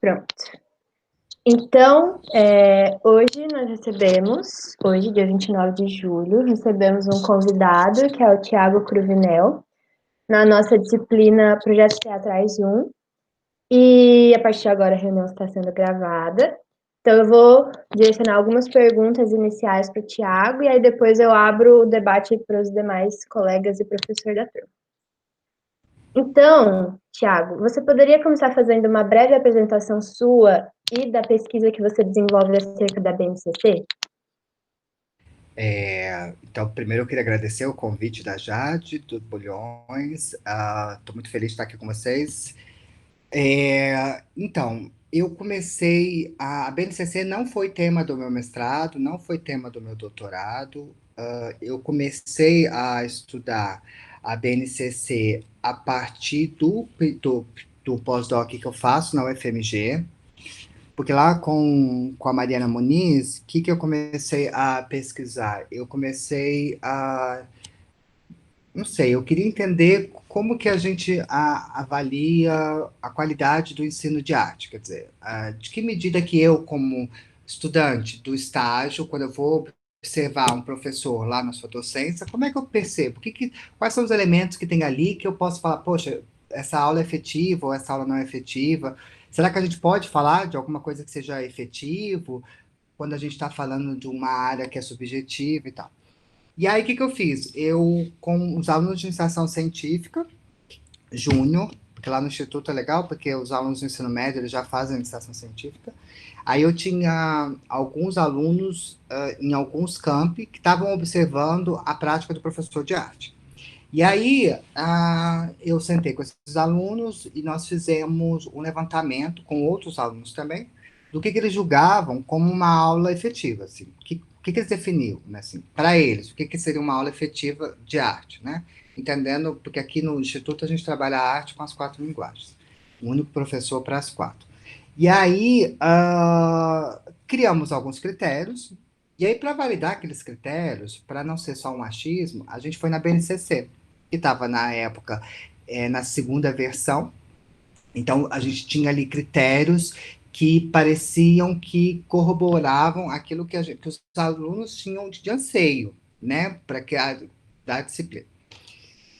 Pronto. Então, hoje nós recebemos, dia 29 de julho, recebemos um convidado, que é o Thiago Cruvinel, na nossa disciplina Projetos Teatrais 1, e a partir de agora a reunião está sendo gravada. Então eu vou direcionar algumas perguntas iniciais para o Thiago, e aí depois eu abro o debate para os demais colegas e professor da turma. Então, Thiago, você poderia começar fazendo uma breve apresentação sua e da pesquisa que você desenvolve acerca da BNCC? Então, primeiro eu queria agradecer o convite da Jade, do Bulhões. Estou muito feliz de estar aqui com vocês. Então, eu comecei. A BNCC não foi tema do meu mestrado, não foi tema do meu doutorado. Eu comecei a estudar a BNCC a partir do pós-doc que eu faço na UFMG. Porque lá com a Mariana Muniz, o que eu comecei a pesquisar? Eu comecei a, não sei, eu queria entender como que a gente avalia a qualidade do ensino de arte, quer dizer, de que medida que eu, como estudante do estágio, quando eu vou observar um professor lá na sua docência, como é que eu percebo? Quais são os elementos que tem ali que eu posso falar, poxa, essa aula é efetiva ou essa aula não é efetiva? Será que a gente pode falar de alguma coisa que seja efetivo quando a gente está falando de uma área que é subjetiva e tal? E aí, o que eu fiz? Eu, com os alunos de iniciação científica, júnior, porque lá no Instituto é legal, porque os alunos do ensino médio eles já fazem iniciação científica. Aí eu tinha alguns alunos em alguns campi que estavam observando a prática do professor de arte. E aí eu sentei com esses alunos e nós fizemos um levantamento com outros alunos também do que eles julgavam como uma aula efetiva, assim. O que eles definiam, né, assim, para eles, o que seria uma aula efetiva de arte, né? Entendendo, porque aqui no Instituto a gente trabalha a arte com as 4 linguagens. O único professor para as 4. E aí, criamos alguns critérios, e aí, para validar aqueles critérios, para não ser só um achismo, a gente foi na BNCC, que estava na época na segunda versão. Então, a gente tinha ali critérios que pareciam que corroboravam aquilo que os alunos tinham de anseio, né, para que da disciplina.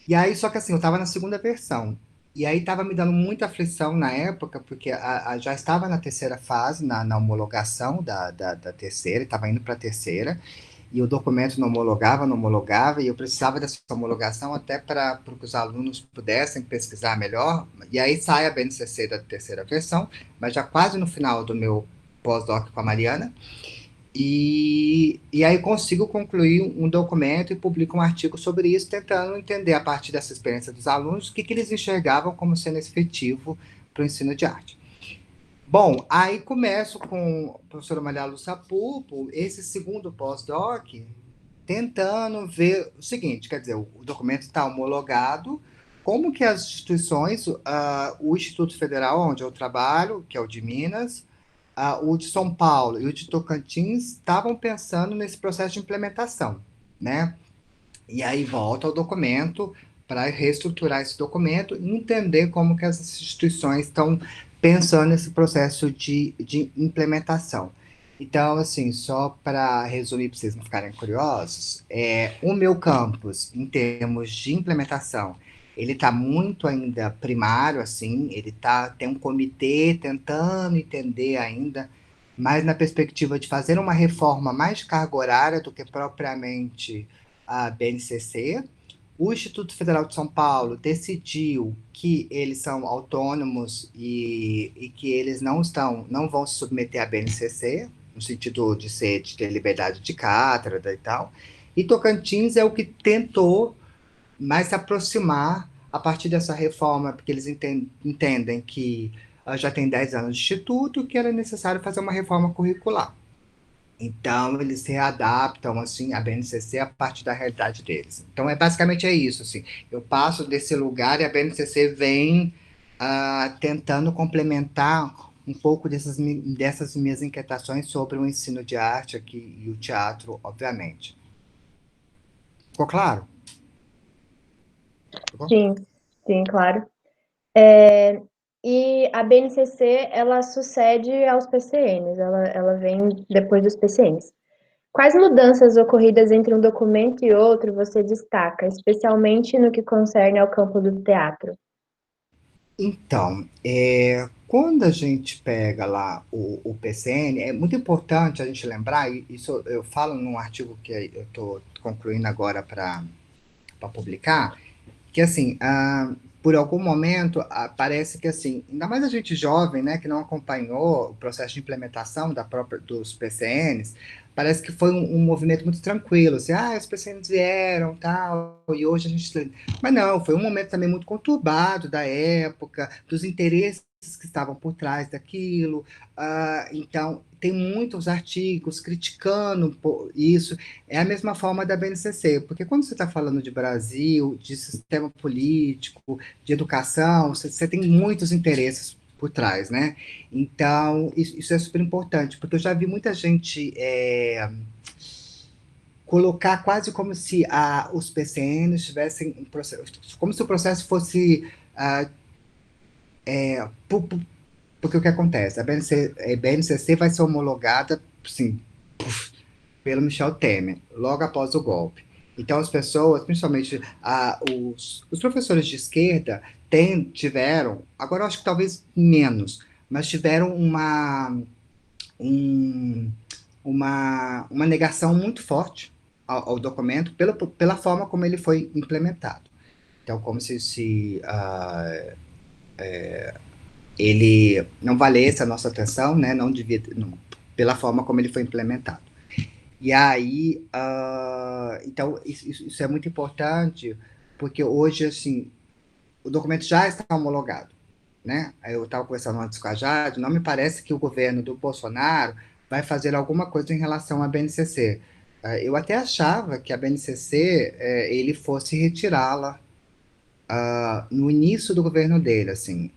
E aí, só que assim, eu estava na segunda versão. E aí estava me dando muita aflição na época, porque já estava na terceira fase, na homologação da terceira, estava indo para a terceira, e o documento não homologava, e eu precisava dessa homologação até para que os alunos pudessem pesquisar melhor. E aí sai a BNCC da terceira versão, mas já quase no final do meu pós-doc com a Mariana, e aí consigo concluir um documento e publico um artigo sobre isso, tentando entender, a partir dessa experiência dos alunos, o que eles enxergavam como sendo efetivo para o ensino de arte. Bom, aí começo com a professora Maria Lúcia Pulpo, esse segundo pós-doc, tentando ver o seguinte, quer dizer, o documento está homologado, como que as instituições, o Instituto Federal, onde eu trabalho, que é o de Minas, o de São Paulo e o de Tocantins estavam pensando nesse processo de implementação, né? E aí volta ao documento para reestruturar esse documento e entender como que as instituições estão pensando nesse processo de implementação. Então, assim, só para resumir, para vocês não ficarem curiosos, o meu campus, em termos de implementação, ele está muito ainda primário, assim, tem um comitê tentando entender ainda, mas na perspectiva de fazer uma reforma mais de carga horária do que propriamente a BNCC. O Instituto Federal de São Paulo decidiu que eles são autônomos e que eles não vão se submeter à BNCC, no sentido de ter liberdade de cátedra e tal. E Tocantins é o que tentou mais se aproximar a partir dessa reforma, porque eles entendem que já tem 10 anos de instituto, que era necessário fazer uma reforma curricular. Então, eles se readaptam, assim, a BNCC a partir da realidade deles. Então, basicamente é isso, assim. Eu passo desse lugar e a BNCC vem tentando complementar um pouco dessas minhas inquietações sobre o ensino de arte aqui e o teatro, obviamente. Ficou claro? Ficou? Sim, sim, claro. E que a BNCC, ela sucede aos PCNs, ela vem depois dos PCNs. Quais mudanças ocorridas entre um documento e outro você destaca, especialmente no que concerne ao campo do teatro? Então, quando a gente pega lá o PCN, é muito importante a gente lembrar, e isso eu falo num artigo que eu estou concluindo agora para publicar, que assim, por algum momento, parece que assim, ainda mais a gente jovem, né, que não acompanhou o processo de implementação dos PCNs, parece que foi um movimento muito tranquilo, assim, os PCNs vieram, tal, e hoje a gente... Mas não, foi um momento também muito conturbado da época, dos interesses que estavam por trás daquilo, então tem muitos artigos criticando isso. É a mesma forma da BNCC, porque quando você está falando de Brasil, de sistema político, de educação, você tem muitos interesses por trás, né? Então, isso é super importante, porque eu já vi muita gente colocar quase como se os PCNs tivessem um processo, como se o processo fosse. Porque o que acontece? A BNCC vai ser homologada, sim, pelo Michel Temer, logo após o golpe. Então, as pessoas, principalmente os professores de esquerda, tiveram, agora eu acho que talvez menos, mas tiveram um, uma negação muito forte ao documento pela forma como ele foi implementado. Então, como se ele não valesse a nossa atenção, né? Não devia, não, pela forma como ele foi implementado. E aí, então, isso é muito importante, porque hoje, assim, o documento já está homologado, né? Eu estava conversando antes com a Jade, não me parece que o governo do Bolsonaro vai fazer alguma coisa em relação à BNCC. Eu até achava que a BNCC, ele fosse retirá-la no início do governo dele, assim.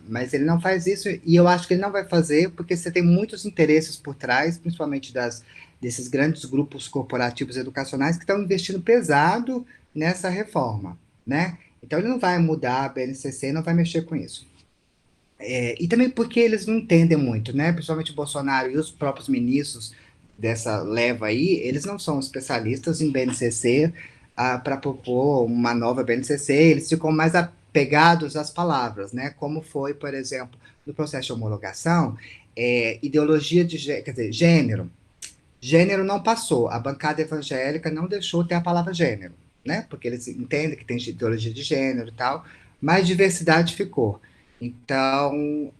Mas ele não faz isso e eu acho que ele não vai fazer porque você tem muitos interesses por trás, principalmente desses grandes grupos corporativos educacionais que estão investindo pesado nessa reforma, né? Então ele não vai mudar a BNCC, não vai mexer com isso. E também porque eles não entendem muito, né? Principalmente o Bolsonaro e os próprios ministros dessa leva aí, eles não são especialistas em BNCC para propor uma nova BNCC, eles ficam mais apegados às palavras, né? Como foi, por exemplo, no processo de homologação, ideologia quer dizer, gênero. Gênero não passou, a bancada evangélica não deixou ter a palavra gênero, né? Porque eles entendem que tem ideologia de gênero e tal, mas diversidade ficou. Então,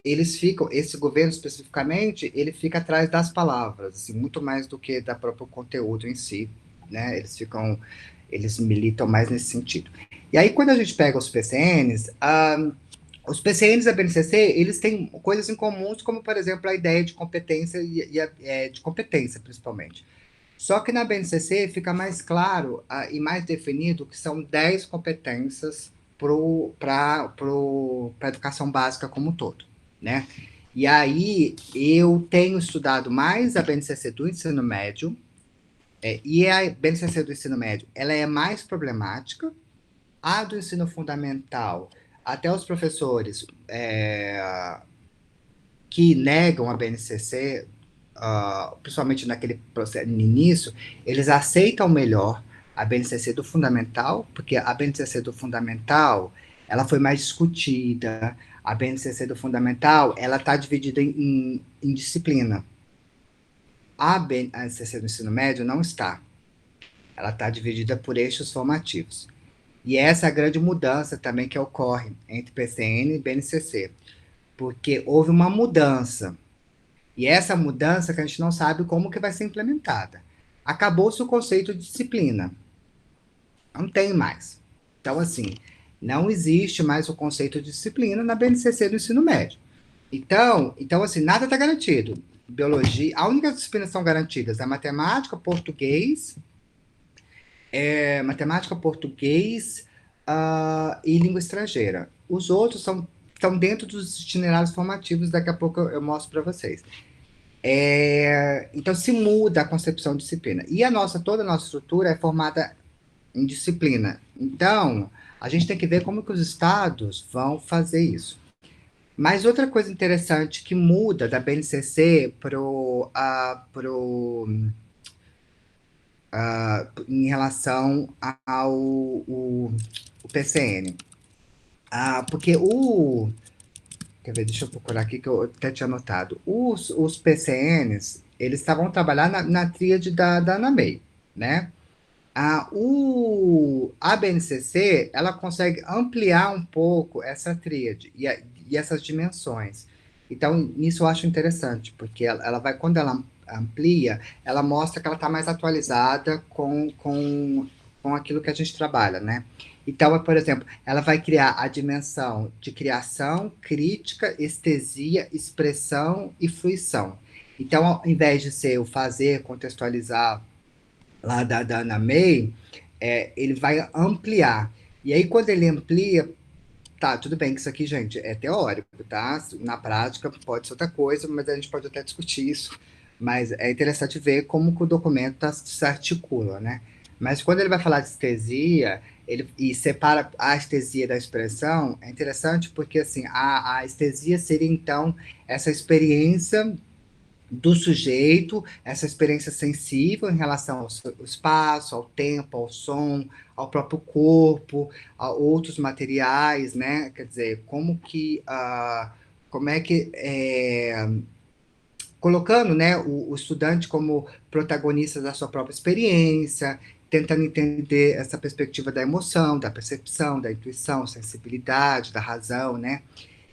eles ficam, esse governo especificamente, ele fica atrás das palavras, assim, muito mais do que da próprio conteúdo em si, né? Eles militam mais nesse sentido. E aí, quando a gente pega os PCNs, os PCNs da BNCC, eles têm coisas em comuns, como, por exemplo, a ideia de competência de competência, principalmente. Só que na BNCC fica mais claro e mais definido que são 10 competências para a educação básica como um todo, né? E aí eu tenho estudado mais a BNCC do ensino médio, e a BNCC do ensino médio, ela é mais problemática, a do ensino fundamental, até os professores que negam a BNCC, principalmente naquele processo, no início, eles aceitam melhor a BNCC do fundamental, porque a BNCC do fundamental, ela foi mais discutida, a BNCC do fundamental, ela está dividida em disciplina. A BNCC do ensino médio não está. Ela está dividida por eixos formativos. E essa é a grande mudança também que ocorre entre PCN e BNCC, porque houve uma mudança. E essa mudança que a gente não sabe como que vai ser implementada. Acabou-se o conceito de disciplina. Não tem mais. Então, assim, não existe mais o conceito de disciplina na BNCC do ensino médio. Então assim, nada está garantido. Biologia, a única disciplina que são garantidas é matemática, português e língua estrangeira. Os outros estão dentro dos itinerários formativos, daqui a pouco eu mostro para vocês. Então se muda a concepção de disciplina. E toda a nossa estrutura é formada em disciplina. Então, a gente tem que ver como que os estados vão fazer isso. Mas outra coisa interessante que muda da BNCC em relação o PCN. Porque quer ver, deixa eu procurar aqui que eu até tinha anotado. Os PCNs, eles estavam trabalhando na tríade da ANAMEI, né? A BNCC, ela consegue ampliar um pouco essa tríade e essas dimensões. Então, nisso eu acho interessante, porque ela vai, quando ela amplia, ela mostra que ela está mais atualizada com aquilo que a gente trabalha, né? Então, por exemplo, ela vai criar a dimensão de criação, crítica, estesia, expressão e fruição. Então, ao invés de ser o fazer, contextualizar, lá da Ana May, ele vai ampliar. E aí, quando ele amplia, tá, tudo bem que isso aqui, gente, é teórico, tá? Na prática pode ser outra coisa, mas a gente pode até discutir isso. Mas é interessante ver como que o documento se articula, né? Mas quando ele vai falar de estesia, e separa a estesia da expressão, é interessante porque assim, a estesia seria então essa experiência do sujeito, essa experiência sensível em relação ao espaço, ao tempo, ao som, ao próprio corpo, a outros materiais, né? Quer dizer, como é que colocando, né, o estudante como protagonista da sua própria experiência, tentando entender essa perspectiva da emoção, da percepção, da intuição, sensibilidade, da razão, né?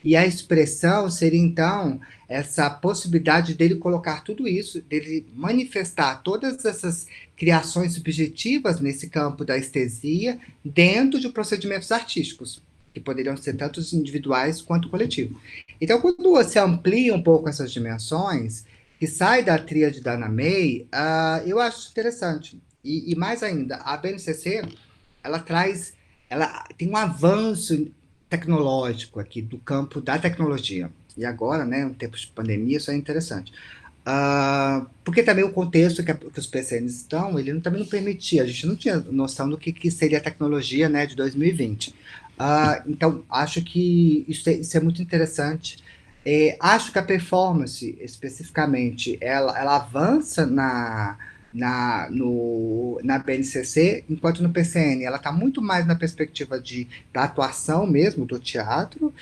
E a expressão seria, então, essa possibilidade dele colocar tudo isso, dele manifestar todas essas criações subjetivas nesse campo da estesia dentro de procedimentos artísticos, que poderiam ser tanto individuais quanto coletivos. Então, quando você amplia um pouco essas dimensões, que sai da tríade da Anna May, eu acho interessante. E mais ainda, a BNCC, ela traz, ela tem um avanço tecnológico aqui, do campo da tecnologia. E agora, né, em tempos de pandemia, isso é interessante. Porque também o contexto que os PCNs estão, ele também não permitia, a gente não tinha noção do que seria a tecnologia, né, de 2020. Então, acho que isso é muito interessante. Acho que a performance, especificamente, ela avança na BNCC, enquanto no PCN ela está muito mais na perspectiva da atuação mesmo, do teatro.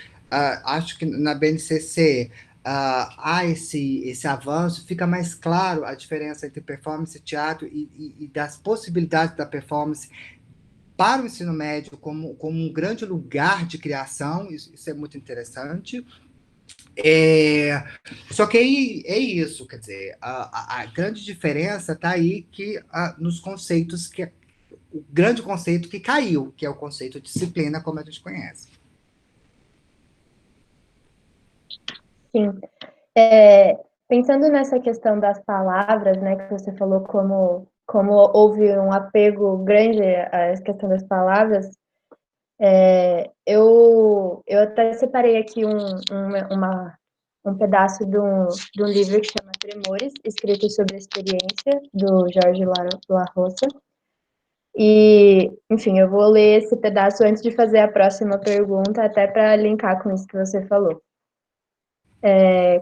Acho que na BNCC há esse avanço, fica mais claro a diferença entre performance e teatro e das possibilidades da performance para o ensino médio como um grande lugar de criação, isso é muito interessante. Só que aí é isso, quer dizer, a grande diferença está aí nos conceitos o grande conceito que caiu, que é o conceito de disciplina, como a gente conhece. Sim. Pensando nessa questão das palavras, né, que você falou como houve um apego grande à questão das palavras, eu até separei aqui um pedaço de um livro que chama Tremores, escrito sobre a experiência, do Jorge La Roça. E, enfim, eu vou ler esse pedaço antes de fazer a próxima pergunta, até para linkar com isso que você falou.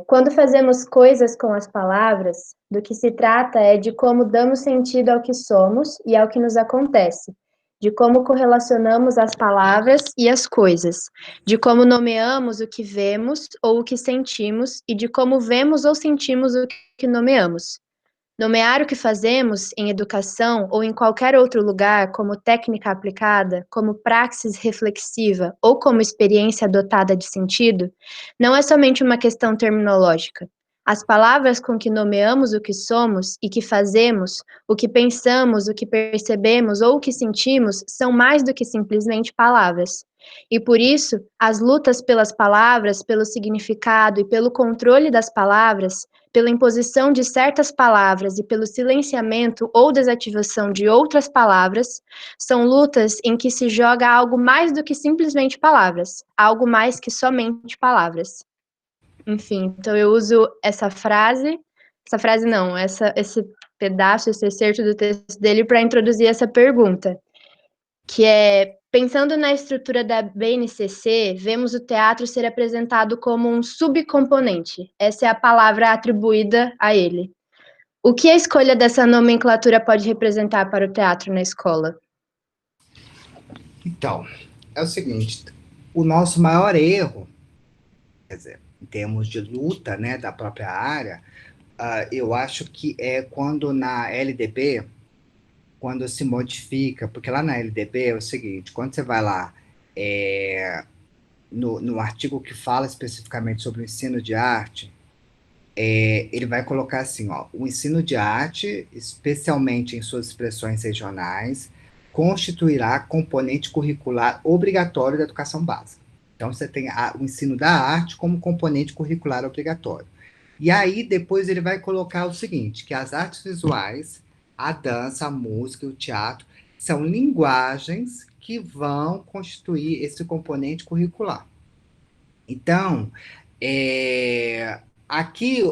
Quando fazemos coisas com as palavras, do que se trata é de como damos sentido ao que somos e ao que nos acontece, de como correlacionamos as palavras e as coisas, de como nomeamos o que vemos ou o que sentimos e de como vemos ou sentimos o que nomeamos. Nomear o que fazemos em educação ou em qualquer outro lugar como técnica aplicada, como praxis reflexiva ou como experiência dotada de sentido, não é somente uma questão terminológica. As palavras com que nomeamos o que somos e que fazemos, o que pensamos, o que percebemos ou o que sentimos são mais do que simplesmente palavras. E por isso, as lutas pelas palavras, pelo significado e pelo controle das palavras, pela imposição de certas palavras e pelo silenciamento ou desativação de outras palavras, são lutas em que se joga algo mais do que simplesmente palavras, algo mais que somente palavras. Enfim, então eu uso essa frase não, esse pedaço, esse excerto do texto dele para introduzir essa pergunta, que é Pensando na estrutura da BNCC, vemos o teatro ser apresentado como um subcomponente. Essa é a palavra atribuída a ele. O que a escolha dessa nomenclatura pode representar para o teatro na escola? Então, é o seguinte, o nosso maior erro, quer dizer, em termos de luta, né, da própria área, eu acho que é quando na LDB, quando se modifica, porque lá na LDB é o seguinte, quando você vai lá no artigo que fala especificamente sobre o ensino de arte, ele vai colocar assim, ó, o ensino de arte, especialmente em suas expressões regionais, constituirá componente curricular obrigatório da educação básica. Então, você tem o ensino da arte como componente curricular obrigatório. E aí, depois ele vai colocar o seguinte, que as artes visuais, a dança, a música e o teatro são linguagens que vão constituir esse componente curricular. Então, aqui,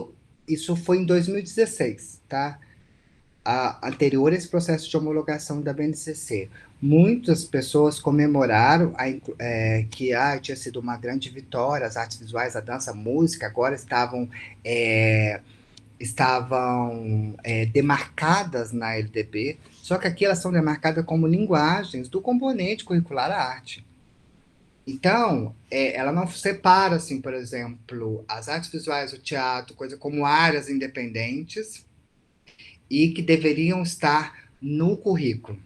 isso foi em 2016, tá? Anterior a esse processo de homologação da BNCC. Muitas pessoas comemoraram que tinha sido uma grande vitória, as artes visuais, a dança, a música, agora é, estavam demarcadas na LDB, só que aqui elas são demarcadas como linguagens do componente curricular arte. Então, ela não separa, assim, por exemplo, as artes visuais, o teatro, coisa como áreas independentes e que deveriam estar no currículo.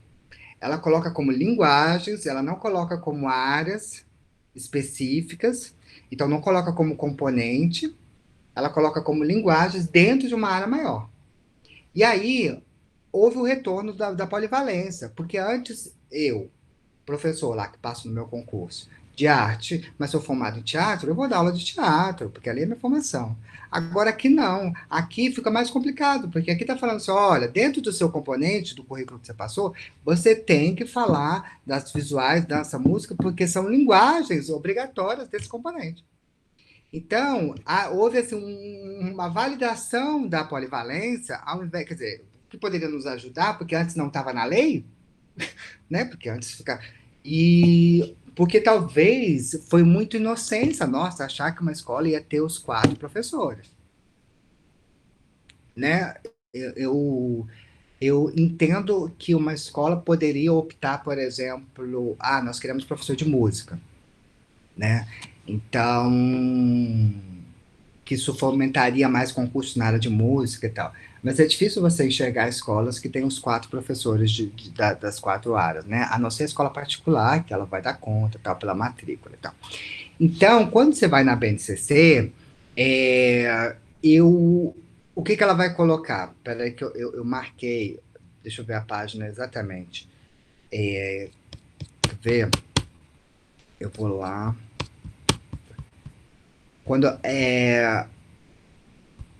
Ela coloca como linguagens, ela não coloca como áreas específicas, então não coloca como componente, ela coloca como linguagens dentro de uma área maior. E aí, houve o retorno da polivalência, porque antes professor lá que passo no meu concurso de arte, mas sou formado em teatro, eu vou dar aula de teatro, porque ali é minha formação. Agora aqui não, aqui fica mais complicado, porque aqui está falando assim, olha, dentro do seu componente, do currículo que você passou, você tem que falar das visuais, dança, música, porque são linguagens obrigatórias desse componente. Então, houve assim, uma validação da polivalência, ao invés, quer dizer, que poderia nos ajudar, porque antes não estava na lei, né? Porque antes fica. E porque talvez foi muito inocência nossa achar que uma escola ia ter os quatro professores, né? Eu, eu, eu entendo que uma escola poderia optar, por exemplo, nós queremos professor de música, né? Então, que isso fomentaria mais concursos na área de música e tal. Mas é difícil você enxergar escolas que têm os quatro professores das quatro áreas, né? A não ser a escola particular, que ela vai dar conta, tal, pela matrícula e tal. Então, quando você vai na BNCC, é, eu, o que que ela vai colocar? Peraí que eu marquei, deixa eu ver a página exatamente. Quer ver? Eu vou lá. Quando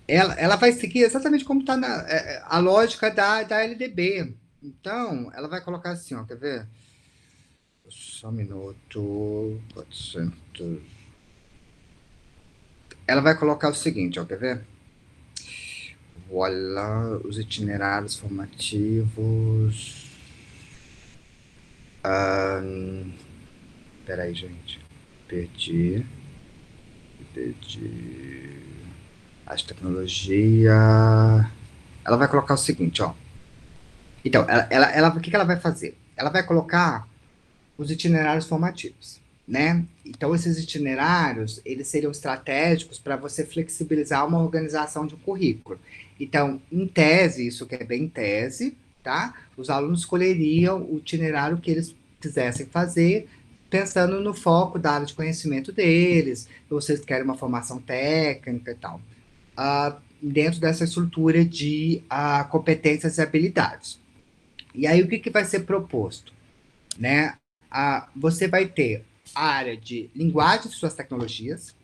ela vai seguir exatamente como está a lógica da LDB. Então, ela vai colocar assim, ó, quer ver? Só um minuto. 400. Ela vai colocar o seguinte, ó, quer ver? Voilà, os itinerários formativos. Peraí, gente. Perdi. Perdi. As tecnologia. Ela vai colocar o seguinte, ó. Então, o que que ela vai fazer? Ela vai colocar os itinerários formativos, né? Então, esses itinerários, eles seriam estratégicos para você flexibilizar uma organização de um currículo. Então, em tese, isso que é bem tese, tá? Os alunos escolheriam o itinerário que eles quisessem fazer, pensando no foco da área de conhecimento deles, se vocês querem uma formação técnica e tal, dentro dessa estrutura de competências e habilidades. E aí, o que que vai ser proposto, né? Você vai ter a área de linguagem e suas tecnologias,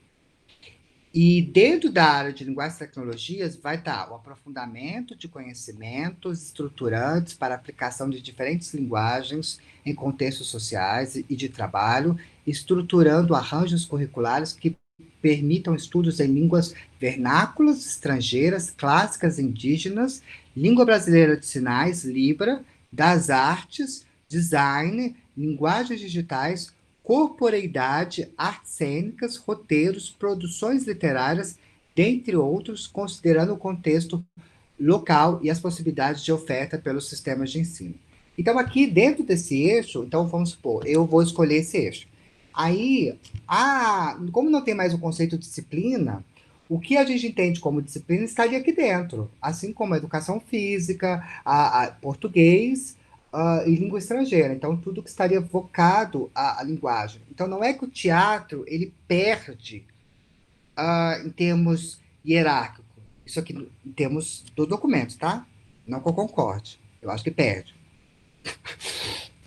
e dentro da área de linguagem e tecnologias vai estar o aprofundamento de conhecimentos estruturantes para aplicação de diferentes linguagens em contextos sociais e de trabalho, estruturando arranjos curriculares que permitam estudos em línguas vernáculas, estrangeiras, clássicas indígenas, língua brasileira de sinais, Libra, das artes, design, linguagens digitais, corporeidade, artes cênicas, roteiros, produções literárias, dentre outros, considerando o contexto local e as possibilidades de oferta pelos sistemas de ensino. Então, aqui dentro desse eixo, então vamos supor, eu vou escolher esse eixo. Aí, como não tem mais o conceito de disciplina, o que a gente entende como disciplina estaria aqui dentro, assim como a educação física, a português, e língua estrangeira. Então, tudo que estaria vocado à linguagem. Então, não é que o teatro ele perde em termos hierárquicos. Isso aqui em termos do documento, tá? Não que eu concorde. Eu acho que perde.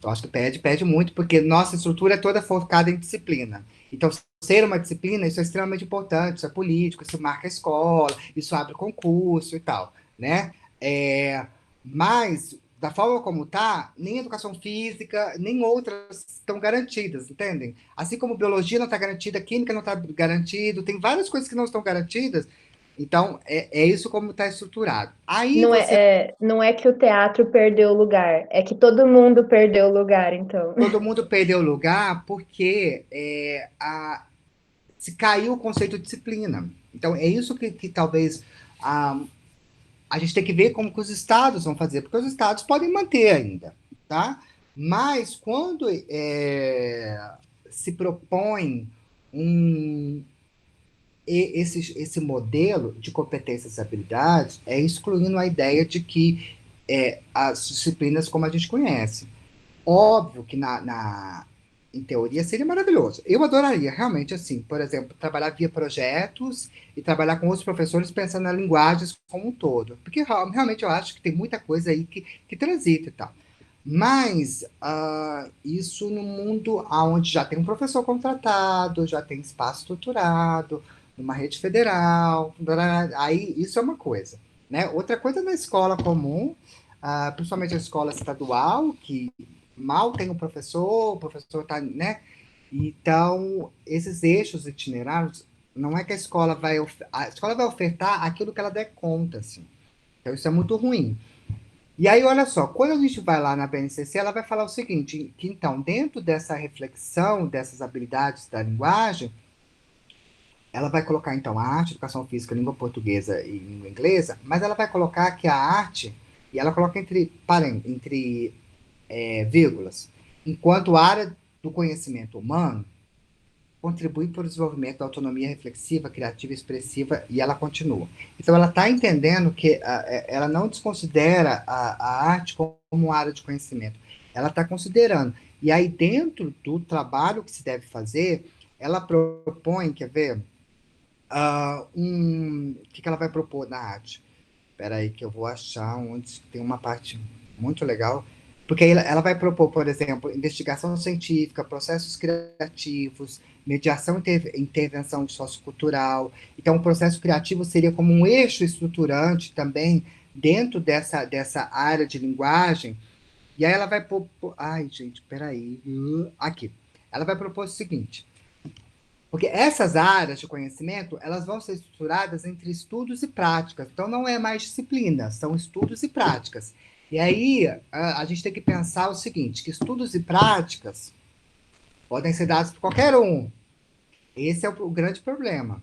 Eu acho que perde muito, porque nossa estrutura é toda focada em disciplina. Então, ser uma disciplina, isso é extremamente importante, isso é político, isso marca a escola, isso abre concurso e tal, né? Mas, da forma como tá, nem educação física, nem outras estão garantidas, entendem? Assim como biologia não está garantida, química não está garantido, tem várias coisas que não estão garantidas. Então, é isso como está estruturado. Aí você Não é que o teatro perdeu o lugar, é que todo mundo perdeu o lugar, então. todo mundo perdeu o lugar porque se caiu o conceito de disciplina. Então, é isso que talvez a, a gente tem que ver como que os estados vão fazer, porque os estados podem manter ainda, tá? Mas quando se propõe um, esse modelo de competências e habilidades, é excluindo a ideia de que as disciplinas como a gente conhece. Óbvio que em teoria seria maravilhoso. Eu adoraria, realmente, assim, por exemplo, trabalhar via projetos e trabalhar com outros professores pensando nas linguagens como um todo. Porque realmente eu acho que tem muita coisa aí que transita e tal. Mas isso no mundo onde já tem um professor contratado, já tem espaço estruturado, numa rede federal, aí isso é uma coisa. Né? Outra coisa na escola comum, principalmente a escola estadual, que mal tem o professor está, né? Então, esses eixos itinerários, não é que a escola vai ofertar aquilo que ela der conta, assim. Então, isso é muito ruim. E aí, olha só, quando a gente vai lá na BNCC, ela vai falar o seguinte, que então, dentro dessa reflexão, dessas habilidades da linguagem, ela vai colocar, então, a arte, educação física, língua portuguesa e língua inglesa, mas ela vai colocar que a arte, e ela coloca entre vírgulas, enquanto área do conhecimento humano, contribui para o desenvolvimento da autonomia reflexiva, criativa e expressiva, e ela continua. Então, ela está entendendo que ela não desconsidera a arte como área de conhecimento. Ela está considerando. E aí, dentro do trabalho que se deve fazer, ela propõe, quer ver, o que ela vai propor na arte? Espera aí que eu vou achar onde tem uma parte muito legal, porque aí ela vai propor, por exemplo, investigação científica, processos criativos, mediação e intervenção sociocultural. Então, o processo criativo seria como um eixo estruturante também dentro dessa área de linguagem. E aí ela vai propor. Ai, gente, peraí. Aqui. Ela vai propor o seguinte: porque essas áreas de conhecimento, elas vão ser estruturadas entre estudos e práticas. Então, não é mais disciplina, são estudos e práticas. E aí, a gente tem que pensar o seguinte, que estudos e práticas podem ser dados por qualquer um. Esse é o grande problema.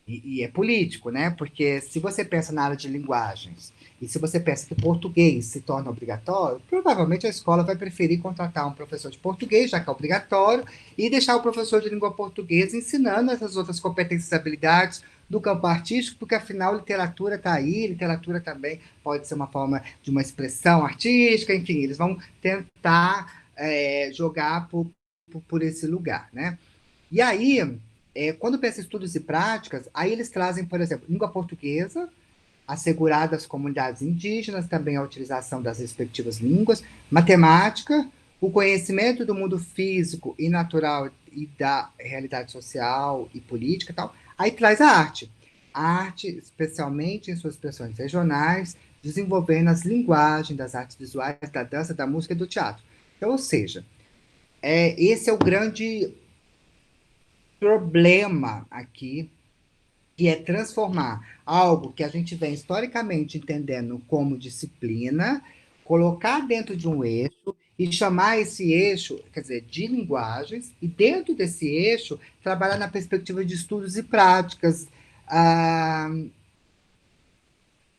E é político, né? Porque se você pensa na área de linguagens e se você pensa que português se torna obrigatório, provavelmente a escola vai preferir contratar um professor de português, já que é obrigatório, e deixar o professor de língua portuguesa ensinando essas outras competências e habilidades do campo artístico, porque afinal literatura está aí, literatura também pode ser uma forma de uma expressão artística, enfim, eles vão tentar jogar por esse lugar, né? E aí, quando pensa em estudos e práticas, aí eles trazem, por exemplo, língua portuguesa, assegurada às comunidades indígenas, também a utilização das respectivas línguas, matemática, o conhecimento do mundo físico e natural e da realidade social e política e tal. Aí traz a arte. A arte, especialmente em suas expressões regionais, desenvolvendo as linguagens das artes visuais, da dança, da música e do teatro. Então, ou seja, esse é o grande problema aqui, que é transformar algo que a gente vem historicamente entendendo como disciplina, colocar dentro de um eixo e chamar esse eixo, quer dizer, de linguagens, e dentro desse eixo, trabalhar na perspectiva de estudos e práticas. Ah,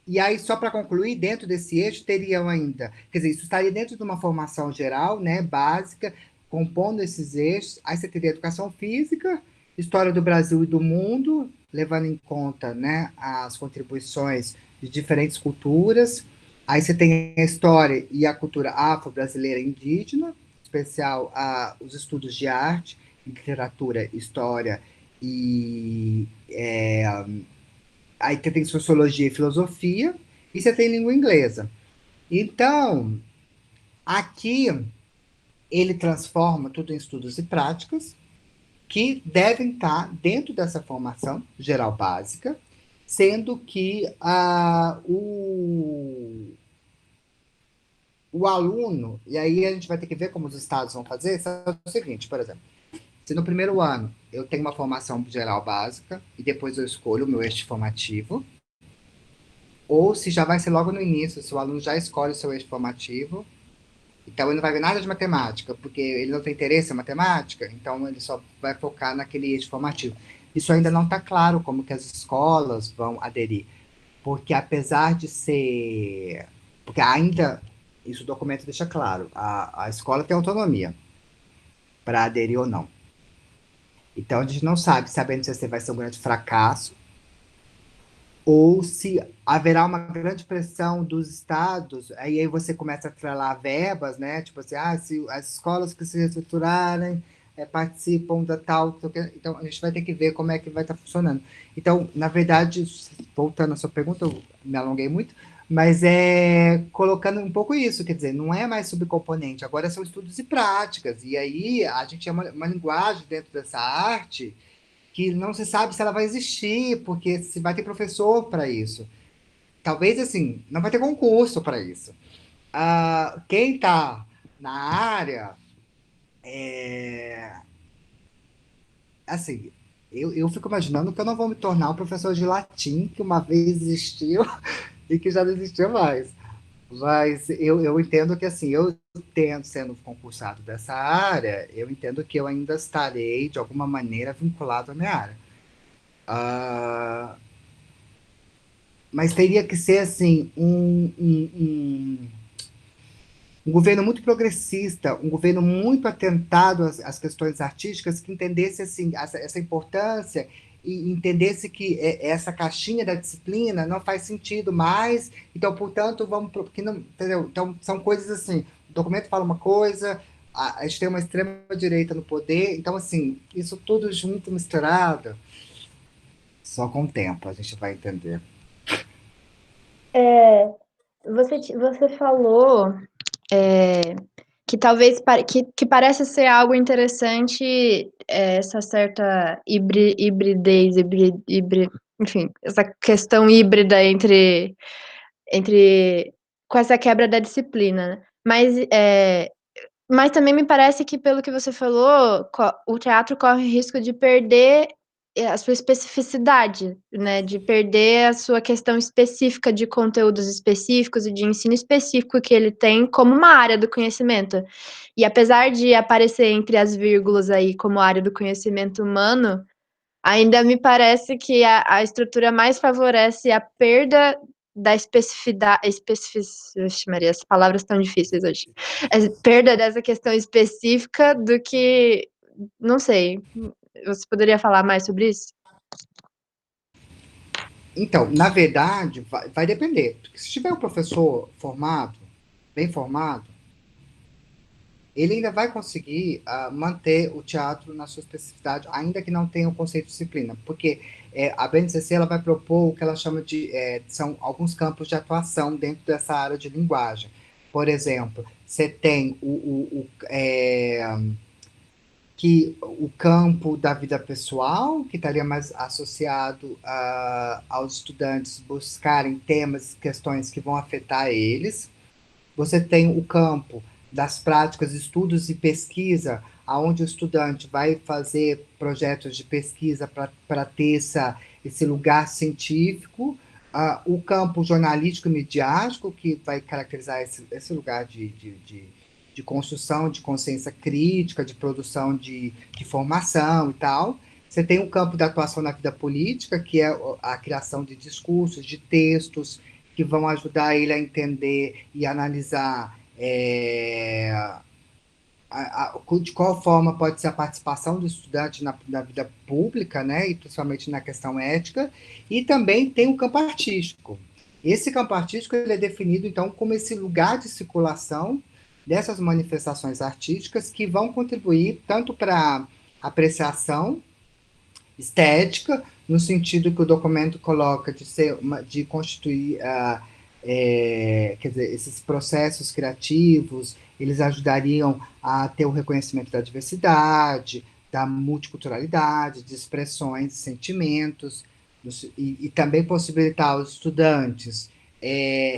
e aí, só para concluir, dentro desse eixo teriam ainda, quer dizer, isso estaria dentro de uma formação geral, né, básica, compondo esses eixos. Aí você teria educação física, história do Brasil e do mundo, levando em conta, né, as contribuições de diferentes culturas. Aí você tem a história e a cultura afro-brasileira e indígena, especial os estudos de arte, literatura, história e aí tem sociologia e filosofia, e você tem língua inglesa. Então, aqui ele transforma tudo em estudos e práticas que devem estar dentro dessa formação geral básica, sendo que o aluno, e aí a gente vai ter que ver como os estados vão fazer, é o seguinte, por exemplo, se no primeiro ano eu tenho uma formação geral básica e depois eu escolho o meu eixo formativo, ou se já vai ser logo no início, se o aluno já escolhe o seu eixo formativo, então ele não vai ver nada de matemática, porque ele não tem interesse em matemática, então ele só vai focar naquele eixo formativo. Isso ainda não está claro como que as escolas vão aderir, porque apesar de ser, porque ainda, isso o documento deixa claro, a escola tem autonomia para aderir ou não. Então a gente não sabe se a BNCC vai ser um grande fracasso, ou se haverá uma grande pressão dos estados, aí você começa a atrelar verbas, né? Tipo assim, se as escolas que se reestruturarem participam da tal, então a gente vai ter que ver como é que vai estar funcionando. Então, na verdade, voltando à sua pergunta, eu me alonguei muito, mas colocando um pouco isso, quer dizer, não é mais subcomponente, agora são estudos e práticas, e aí a gente é uma linguagem dentro dessa arte que não se sabe se ela vai existir, porque se vai ter professor para isso. Talvez assim, não vai ter concurso para isso. Quem está na área, assim, eu fico imaginando que eu não vou me tornar um professor de latim que uma vez existiu e que já não existiu mais. Mas eu entendo que, assim, eu tendo, sendo concursado dessa área, eu entendo que eu ainda estarei, de alguma maneira, vinculado à minha área. Ah, mas teria que ser assim um governo muito progressista, um governo muito atentado às questões artísticas, que entendesse assim essa importância e entendesse que essa caixinha da disciplina não faz sentido mais, então, portanto, que não, entendeu? Então, são coisas assim, o documento fala uma coisa, a gente tem uma extrema-direita no poder, então, assim, isso tudo junto, misturado, só com o tempo a gente vai entender. É, você falou que talvez que parece ser algo interessante, essa certa hibridez, enfim, essa questão híbrida entre com essa quebra da disciplina, né? Mas também me parece que, pelo que você falou, o teatro corre o risco de perder a sua especificidade, né? De perder a sua questão específica de conteúdos específicos e de ensino específico que ele tem como uma área do conhecimento. E apesar de aparecer entre as vírgulas aí como área do conhecimento humano, ainda me parece que a estrutura mais favorece a perda da Ixi, Maria, as palavras estão difíceis hoje. A perda dessa questão específica do que, não sei, você poderia falar mais sobre isso? Então, na verdade, vai depender. Porque se tiver um professor formado, bem formado, ele ainda vai conseguir manter o teatro na sua especificidade, ainda que não tenha o conceito de disciplina. Porque a BNCC ela vai propor o que ela chama de. São alguns campos de atuação dentro dessa área de linguagem. Por exemplo, você tem que o campo da vida pessoal, que estaria mais associado aos estudantes buscarem temas, questões que vão afetar eles. Você tem o campo das práticas, estudos e pesquisa, aonde o estudante vai fazer projetos de pesquisa para ter esse lugar científico. o campo jornalístico e midiático, que vai caracterizar esse lugar de construção de consciência crítica, de produção de formação e tal. Você tem o campo da atuação na vida política, que é a criação de discursos, de textos, que vão ajudar ele a entender e analisar de qual forma pode ser a participação do estudante na vida pública, né, e principalmente na questão ética, e também tem o campo artístico. Esse campo artístico ele é definido, então, como esse lugar de circulação dessas manifestações artísticas que vão contribuir tanto para apreciação estética, no sentido que o documento coloca de constituir, quer dizer, esses processos criativos, eles ajudariam a ter o reconhecimento da diversidade, da multiculturalidade, de expressões, sentimentos, e também possibilitar aos estudantes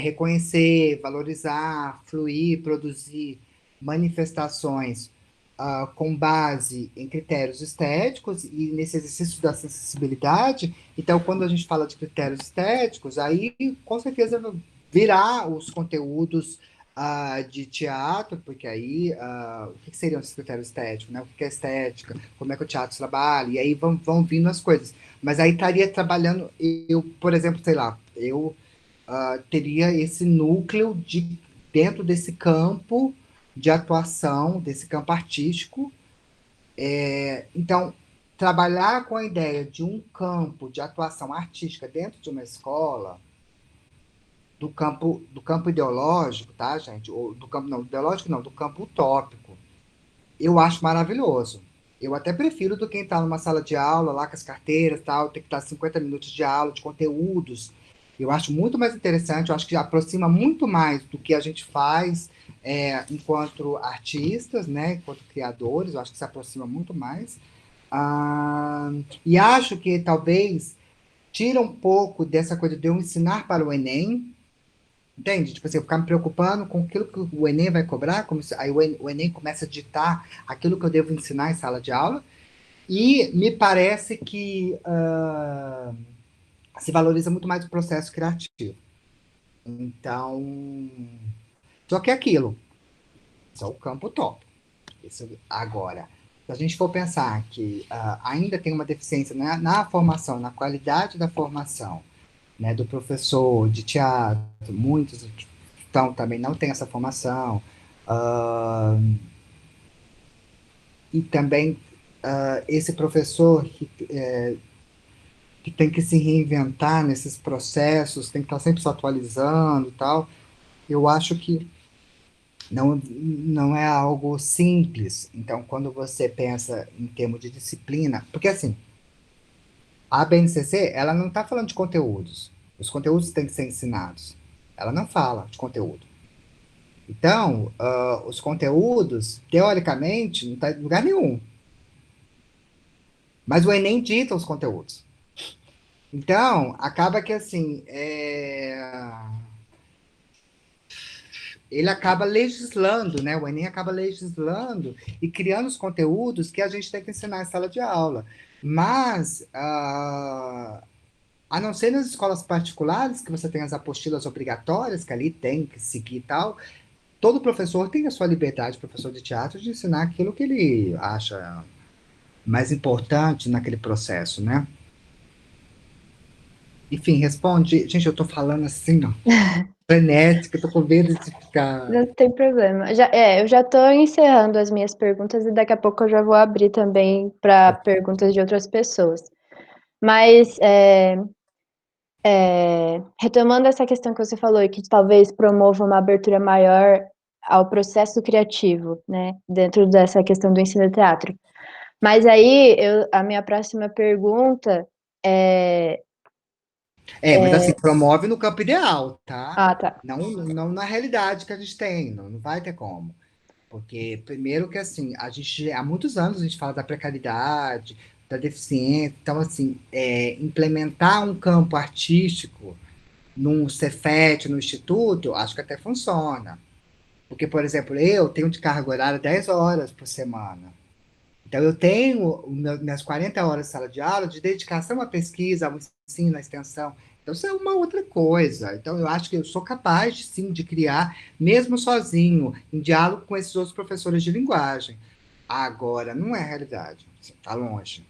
reconhecer, valorizar, fluir, produzir manifestações com base em critérios estéticos e nesse exercício da sensibilidade. Então, quando a gente fala de critérios estéticos, aí com certeza virá os conteúdos de teatro, porque aí o que seriam esses critérios estéticos, né? O que é estética, como é que o teatro trabalha, e aí vão vindo as coisas. Mas aí estaria trabalhando, eu, por exemplo, sei lá, eu teria esse núcleo dentro desse campo de atuação, desse campo artístico. Então, trabalhar com a ideia de um campo de atuação artística dentro de uma escola, do campo ideológico, tá, gente? Ou do campo, não, ideológico não, do campo utópico, eu acho maravilhoso. Eu até prefiro do que entrar numa sala de aula lá com as carteiras, tal, ter que estar 50 minutos de aula, de conteúdos. Eu acho muito mais interessante, eu acho que aproxima muito mais do que a gente faz enquanto artistas, né, enquanto criadores, eu acho que se aproxima muito mais. E acho que talvez tira um pouco dessa coisa de eu ensinar para o Enem, entende? Tipo assim, eu ficar me preocupando com aquilo que o Enem vai cobrar, aí o Enem começa a ditar aquilo que eu devo ensinar em sala de aula, e me parece que se valoriza muito mais o processo criativo. Então, só que é aquilo, só o campo top. Isso, agora, se a gente for pensar que ainda tem uma deficiência na formação, na qualidade da formação, né, do professor de teatro, muitos então, também não têm essa formação, ah, e também esse professor que tem que se reinventar nesses processos, tem que estar sempre se atualizando e tal, eu acho que não é algo simples. Então, quando você pensa em termos de disciplina, porque assim, a BNCC, ela não está falando de conteúdos. Os conteúdos têm que ser ensinados. Ela não fala de conteúdo. Então, os conteúdos, teoricamente, não está em lugar nenhum. Mas o Enem dita os conteúdos. Então, acaba que assim, ele acaba legislando, né? O Enem acaba legislando e criando os conteúdos que a gente tem que ensinar em sala de aula. Mas, a não ser nas escolas particulares, que você tem as apostilas obrigatórias, que ali tem que seguir e tal, todo professor tem a sua liberdade, professor de teatro, de ensinar aquilo que ele acha mais importante naquele processo, né? Enfim, responde. Gente, eu tô falando assim, ó, frenética, eu tô com medo de ficar. Não tem problema. Eu já estou encerrando as minhas perguntas e daqui a pouco eu já vou abrir também para perguntas de outras pessoas. Mas, retomando essa questão que você falou, e que talvez promova uma abertura maior ao processo criativo, né, dentro dessa questão do ensino de teatro. Mas aí, a minha próxima pergunta é. Mas assim, promove no campo ideal, tá? Ah, tá. Não na realidade que a gente tem, não vai ter como. Porque, primeiro que assim, há muitos anos a gente fala da precariedade, da deficiência, então assim, implementar um campo artístico num Cefet, no instituto, acho que até funciona. Porque, por exemplo, eu tenho de carga horária 10 horas por semana. Então, eu tenho minhas 40 horas de sala de aula de dedicação à pesquisa, ao ensino, à extensão. Então, isso é uma outra coisa. Então, eu acho que eu sou capaz, sim, de criar, mesmo sozinho, em diálogo com esses outros professores de linguagem. Agora, não é a realidade. Está longe.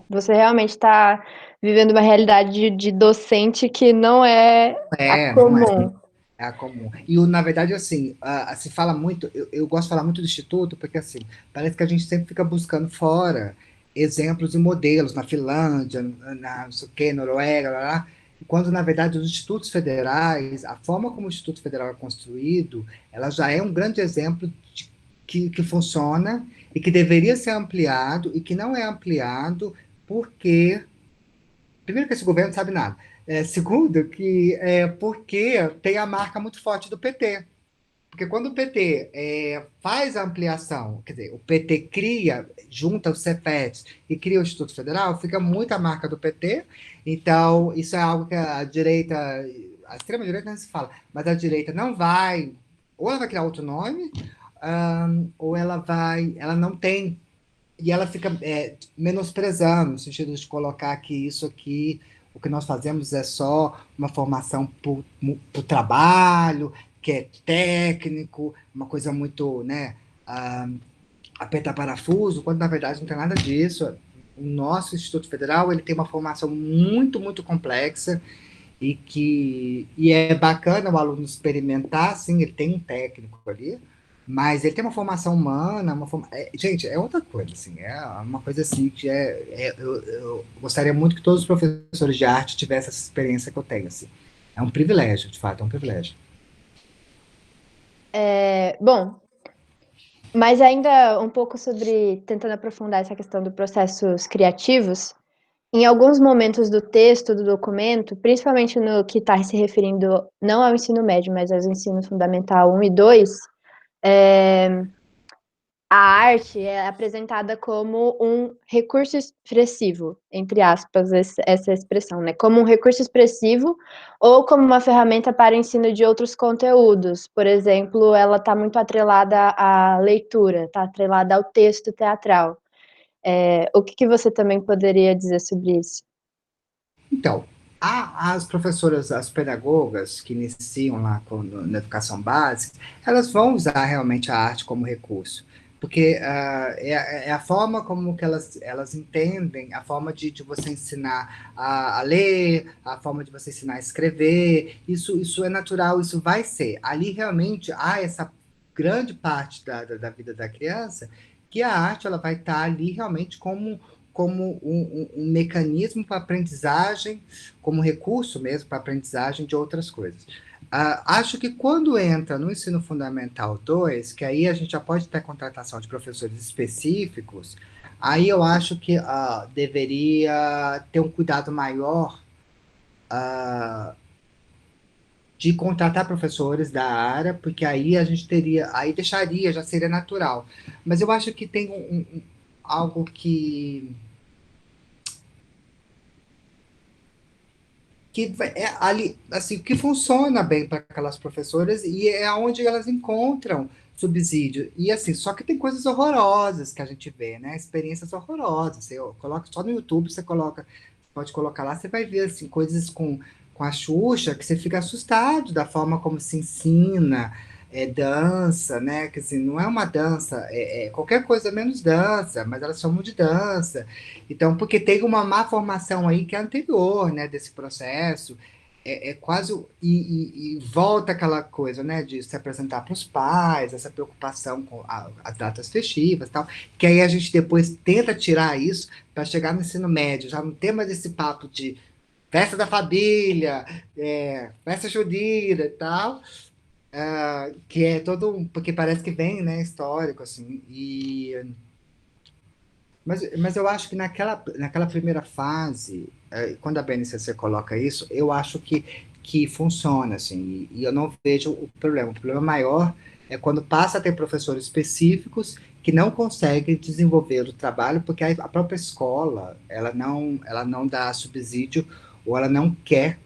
Você realmente está vivendo uma realidade de docente que não é a Não é. comum. É a comum. E, na verdade, assim, se fala muito, eu gosto de falar muito do Instituto, porque, assim, parece que a gente sempre fica buscando fora exemplos e modelos, na Finlândia, na não sei o quê, Noruega, lá, lá, quando, na verdade, os institutos federais, a forma como o Instituto Federal é construído, ela já é um grande exemplo que funciona e que deveria ser ampliado e que não é ampliado porque primeiro que esse governo não sabe nada. Segundo, que porque tem a marca muito forte do PT. Porque quando o PT faz a ampliação, quer dizer, o PT cria, junta os Cefetes e cria o Instituto Federal, fica muito a marca do PT. Então, isso é algo que a direita, a extrema-direita não se fala, mas a direita não vai, ou ela vai criar outro nome, ou ela não tem e ela fica menosprezando, no sentido de colocar que isso aqui, o que nós fazemos é só uma formação para o trabalho, que é técnico, uma coisa muito, né, ah, apertar parafuso, quando na verdade não tem nada disso. O nosso Instituto Federal ele tem uma formação muito, muito complexa e é bacana o aluno experimentar, sim, ele tem um técnico ali, mas ele tem uma formação humana, gente, é outra coisa, assim, é uma coisa assim que eu gostaria muito que todos os professores de arte tivessem essa experiência que eu tenho, assim. É um privilégio, de fato, é um privilégio. Bom, mas ainda um pouco sobre, tentando aprofundar essa questão dos processos criativos, em alguns momentos do texto, do documento, principalmente no que está se referindo não ao ensino médio, mas ao ensino fundamental 1 e 2, a arte é apresentada como um recurso expressivo, entre aspas, essa expressão, né? Como um recurso expressivo ou como uma ferramenta para o ensino de outros conteúdos. Por exemplo, ela está muito atrelada à leitura, está atrelada ao texto teatral. O que você também poderia dizer sobre isso? Então, as professoras, as pedagogas que iniciam lá na educação básica, elas vão usar realmente a arte como recurso, porque é a forma como que elas entendem, a forma de você ensinar a ler, a forma de você ensinar a escrever, isso é natural, isso vai ser. Ali realmente há essa grande parte da vida da criança que a arte ela vai estar ali realmente como um mecanismo para aprendizagem, como recurso mesmo para aprendizagem de outras coisas. Acho que quando entra no ensino fundamental 2, que aí a gente já pode ter contratação de professores específicos, aí eu acho que deveria ter um cuidado maior de contratar professores da área, porque aí a gente teria, aí deixaria, já seria natural. Mas eu acho que tem algo que é ali, assim, que funciona bem para aquelas professoras e é onde elas encontram subsídio. E assim, só que tem coisas horrorosas que a gente vê, né? Experiências horrorosas. Você coloca só no YouTube, você coloca, pode colocar lá, você vai ver assim coisas com a Xuxa que você fica assustado da forma como se ensina, dança, né? Que assim, não é uma dança, é qualquer coisa menos dança, mas elas chamam de dança. Então, porque tem uma má formação aí que é anterior, né, desse processo, é quase, e volta aquela coisa, né, de se apresentar para os pais, essa preocupação com as datas festivas e tal, que aí a gente depois tenta tirar isso para chegar no ensino médio, já não tem mais esse papo de festa da família, festa junina e tal, que é todo, porque parece que vem, né, histórico, assim, mas eu acho que naquela primeira fase, quando a BNCC coloca isso, eu acho que funciona, assim, e eu não vejo o problema. O problema maior é quando passa a ter professores específicos que não conseguem desenvolver o trabalho, porque a própria escola, ela não dá subsídio ou ela não quer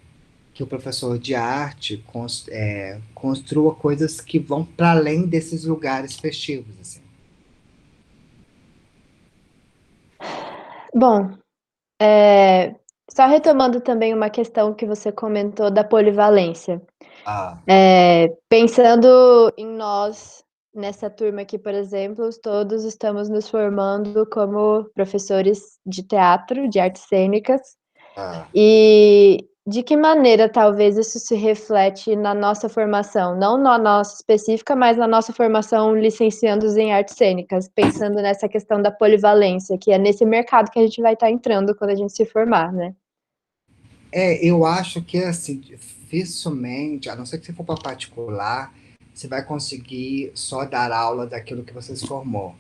que o professor de arte construa coisas que vão para além desses lugares festivos, assim. Bom, Só retomando também uma questão que você comentou da polivalência. Ah, Pensando em nós, nessa turma aqui, por exemplo, todos estamos nos formando como professores de teatro, de artes cênicas, ah. e de que maneira talvez isso se reflete na nossa formação, não na nossa específica, mas na nossa formação licenciandos em artes cênicas, pensando nessa questão da polivalência, que é nesse mercado que a gente vai estar entrando quando a gente se formar, né? Eu acho que, assim, dificilmente, a não ser que você for para particular, você vai conseguir só dar aula daquilo que você se formou.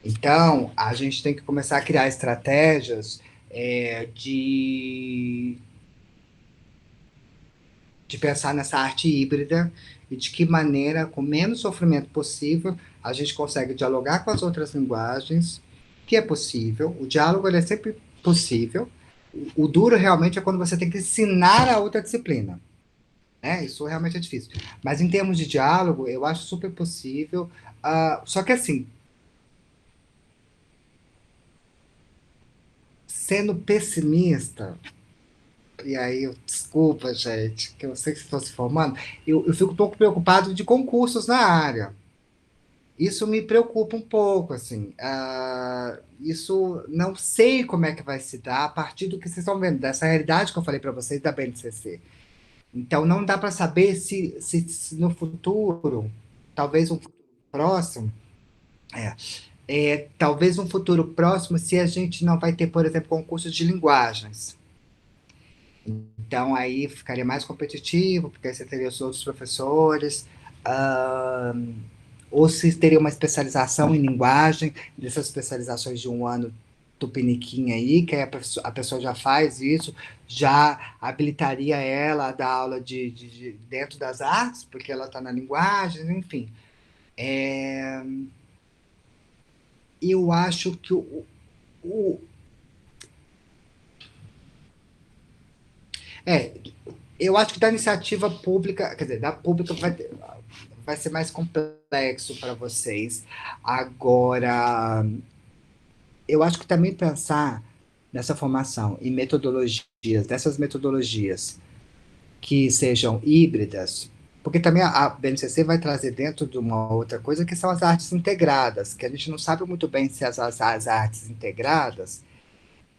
Então, a gente tem que começar a criar estratégias de pensar nessa arte híbrida e de que maneira, com menos sofrimento possível, a gente consegue dialogar com as outras linguagens, que é possível. O diálogo ele é sempre possível. O duro realmente é quando você tem que ensinar a outra disciplina. Né? Isso realmente é difícil. Mas em termos de diálogo, eu acho super possível. Só que assim, sendo pessimista, e aí, desculpa, gente, que eu sei que vocês estão se formando, eu fico um pouco preocupado de concursos na área. Isso me preocupa um pouco, assim. Isso não sei como é que vai se dar a partir do que vocês estão vendo, dessa realidade que eu falei para vocês da BNCC. Então, não dá para saber se no futuro, talvez um futuro próximo, é, talvez um futuro próximo, se a gente não vai ter, por exemplo, concursos de linguagens. Então, aí ficaria mais competitivo, porque aí você teria os outros professores. ah, ou se teria uma especialização em linguagem, dessas especializações de um ano tupiniquim aí, que aí a pessoa já faz isso, já habilitaria ela a dar aula dentro das artes, porque ela está na linguagem, enfim. Eu acho que o, é, eu acho que da iniciativa pública, quer dizer, da pública vai ser mais complexo para vocês. Agora, eu acho que também pensar nessa formação em metodologias, dessas metodologias que sejam híbridas, porque também a BNCC vai trazer dentro de uma outra coisa que são as artes integradas, que a gente não sabe muito bem se as artes integradas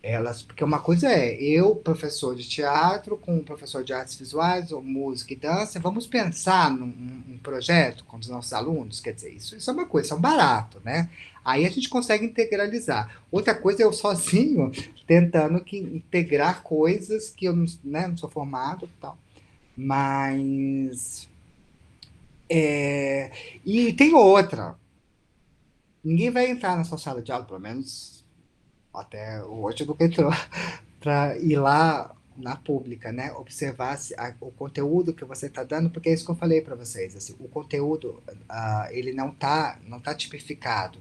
elas, porque uma coisa é eu, professor de teatro, com um professor de artes visuais, ou música e dança, vamos pensar num projeto com os nossos alunos, quer dizer, isso é uma coisa, isso é um barato, né? Aí a gente consegue integralizar. Outra coisa é eu sozinho tentando integrar coisas que eu não, né, não sou formado e tal. Mas. é, E tem outra. Ninguém vai entrar na sua sala de aula, pelo menos até hoje nunca entrou para ir lá na pública, né? Observar o conteúdo que você está dando, porque é isso que eu falei para vocês. Assim, o conteúdo, ele não tá tipificado,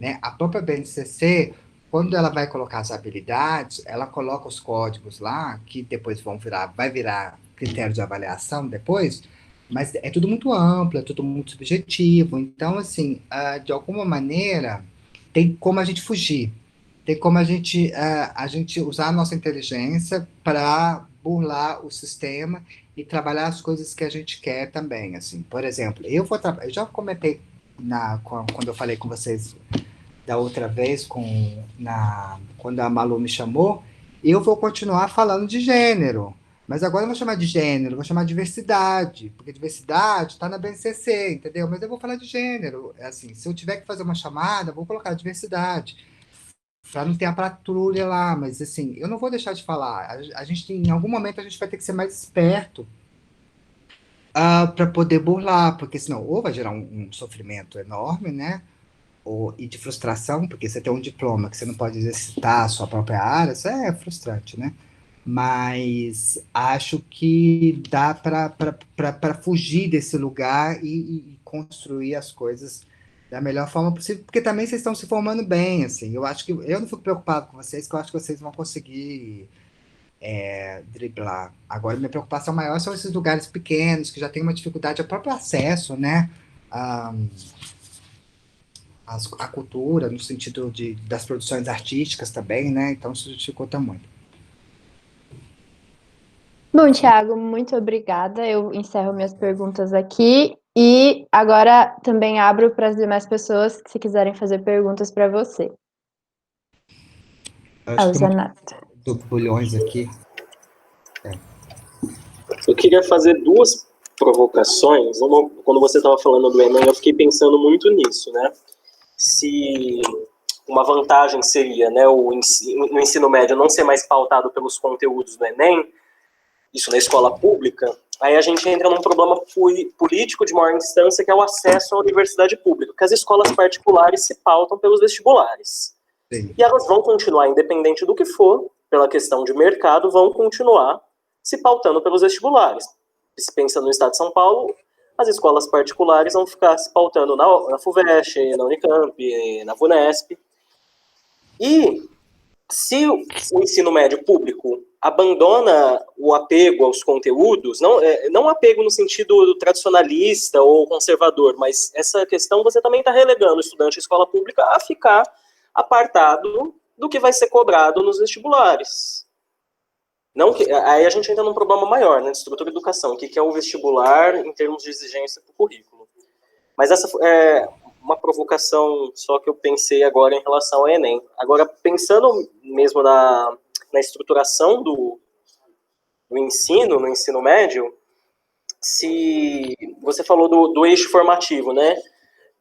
né? A própria BNCC, quando ela vai colocar as habilidades, ela coloca os códigos lá, que depois vai virar critério de avaliação depois, mas é tudo muito amplo, é tudo muito subjetivo. Então, assim, de alguma maneira, tem como a gente fugir. Tem como a gente usar a nossa inteligência para burlar o sistema e trabalhar as coisas que a gente quer também, assim. Por exemplo, eu já comentei quando eu falei com vocês da outra vez, quando a Malu me chamou, eu vou continuar falando de gênero. Mas agora eu não vou chamar de gênero, eu vou chamar de diversidade, porque diversidade está na BNCC, entendeu? Mas eu vou falar de gênero. É assim, se eu tiver que fazer uma chamada, eu vou colocar diversidade para não ter a patrulha lá, mas assim, eu não vou deixar de falar. A gente, em algum momento, a gente vai ter que ser mais esperto para poder burlar, porque senão ou vai gerar um sofrimento enorme, né? E de frustração, porque você tem um diploma que você não pode exercitar a sua própria área, isso é frustrante, né? Mas acho que dá para fugir desse lugar e construir as coisas da melhor forma possível, porque também vocês estão se formando bem, assim. Eu acho que eu não fico preocupado com vocês, que eu acho que vocês vão conseguir driblar. Agora, minha preocupação maior são esses lugares pequenos, que já tem uma dificuldade, o próprio acesso, né? A, a cultura, no sentido das produções artísticas também, né? Então, isso dificulta muito. Bom, Thiago, muito obrigada. Eu encerro minhas perguntas aqui e agora também abro para as demais pessoas que se quiserem fazer perguntas para você. Acho que tem uma Alzanato. do Bulhões aqui. Eu queria fazer duas provocações. Uma, quando você estava falando do Enem, eu fiquei pensando muito nisso, né? Se uma vantagem seria, né, no ensino médio não ser mais pautado pelos conteúdos do Enem, isso na escola pública, aí a gente entra num problema político de maior instância, que é o acesso à universidade pública, porque as escolas particulares se pautam pelos vestibulares. Sim. E elas vão continuar, independente do que for, pela questão de mercado, vão continuar se pautando pelos vestibulares. Se pensa no estado de São Paulo, as escolas particulares vão ficar se pautando na FUVEST, na Unicamp, na VUNESP. E se o ensino médio público abandona o apego aos conteúdos, não apego no sentido tradicionalista ou conservador, mas essa questão você também está relegando o estudante de escola pública a ficar apartado do que vai ser cobrado nos vestibulares. Não que, aí a gente entra num problema maior, né, de estrutura de educação, o que é o vestibular em termos de exigência para o currículo. Mas essa é uma provocação só que eu pensei agora em relação ao Enem. Agora, pensando mesmo na estruturação do ensino, no ensino médio, se você falou do eixo formativo, né?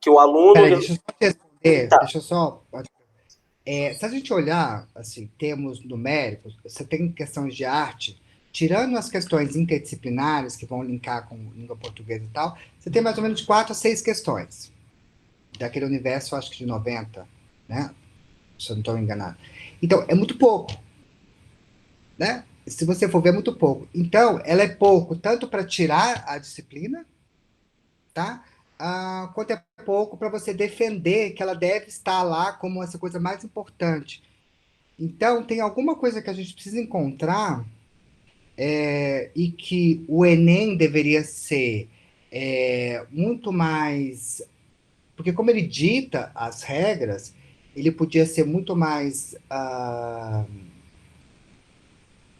Que o aluno... Peraí, deixa eu só te responder, Tá. deixa eu só... se a gente olhar, assim, termos numéricos, você tem questões de arte, tirando as questões interdisciplinares, que vão linkar com língua portuguesa e tal, você tem mais ou menos de 4 a 6 questões, daquele universo, acho que de 90, né? Se eu não estou enganado. Então, é muito pouco, né? Se você for ver, é muito pouco. Então, ela é pouco tanto para tirar a disciplina, tá? Quanto é pouco para você defender que ela deve estar lá como essa coisa mais importante. Então, tem alguma coisa que a gente precisa encontrar e que o Enem deveria ser muito mais. Porque, como ele dita as regras, ele podia ser muito mais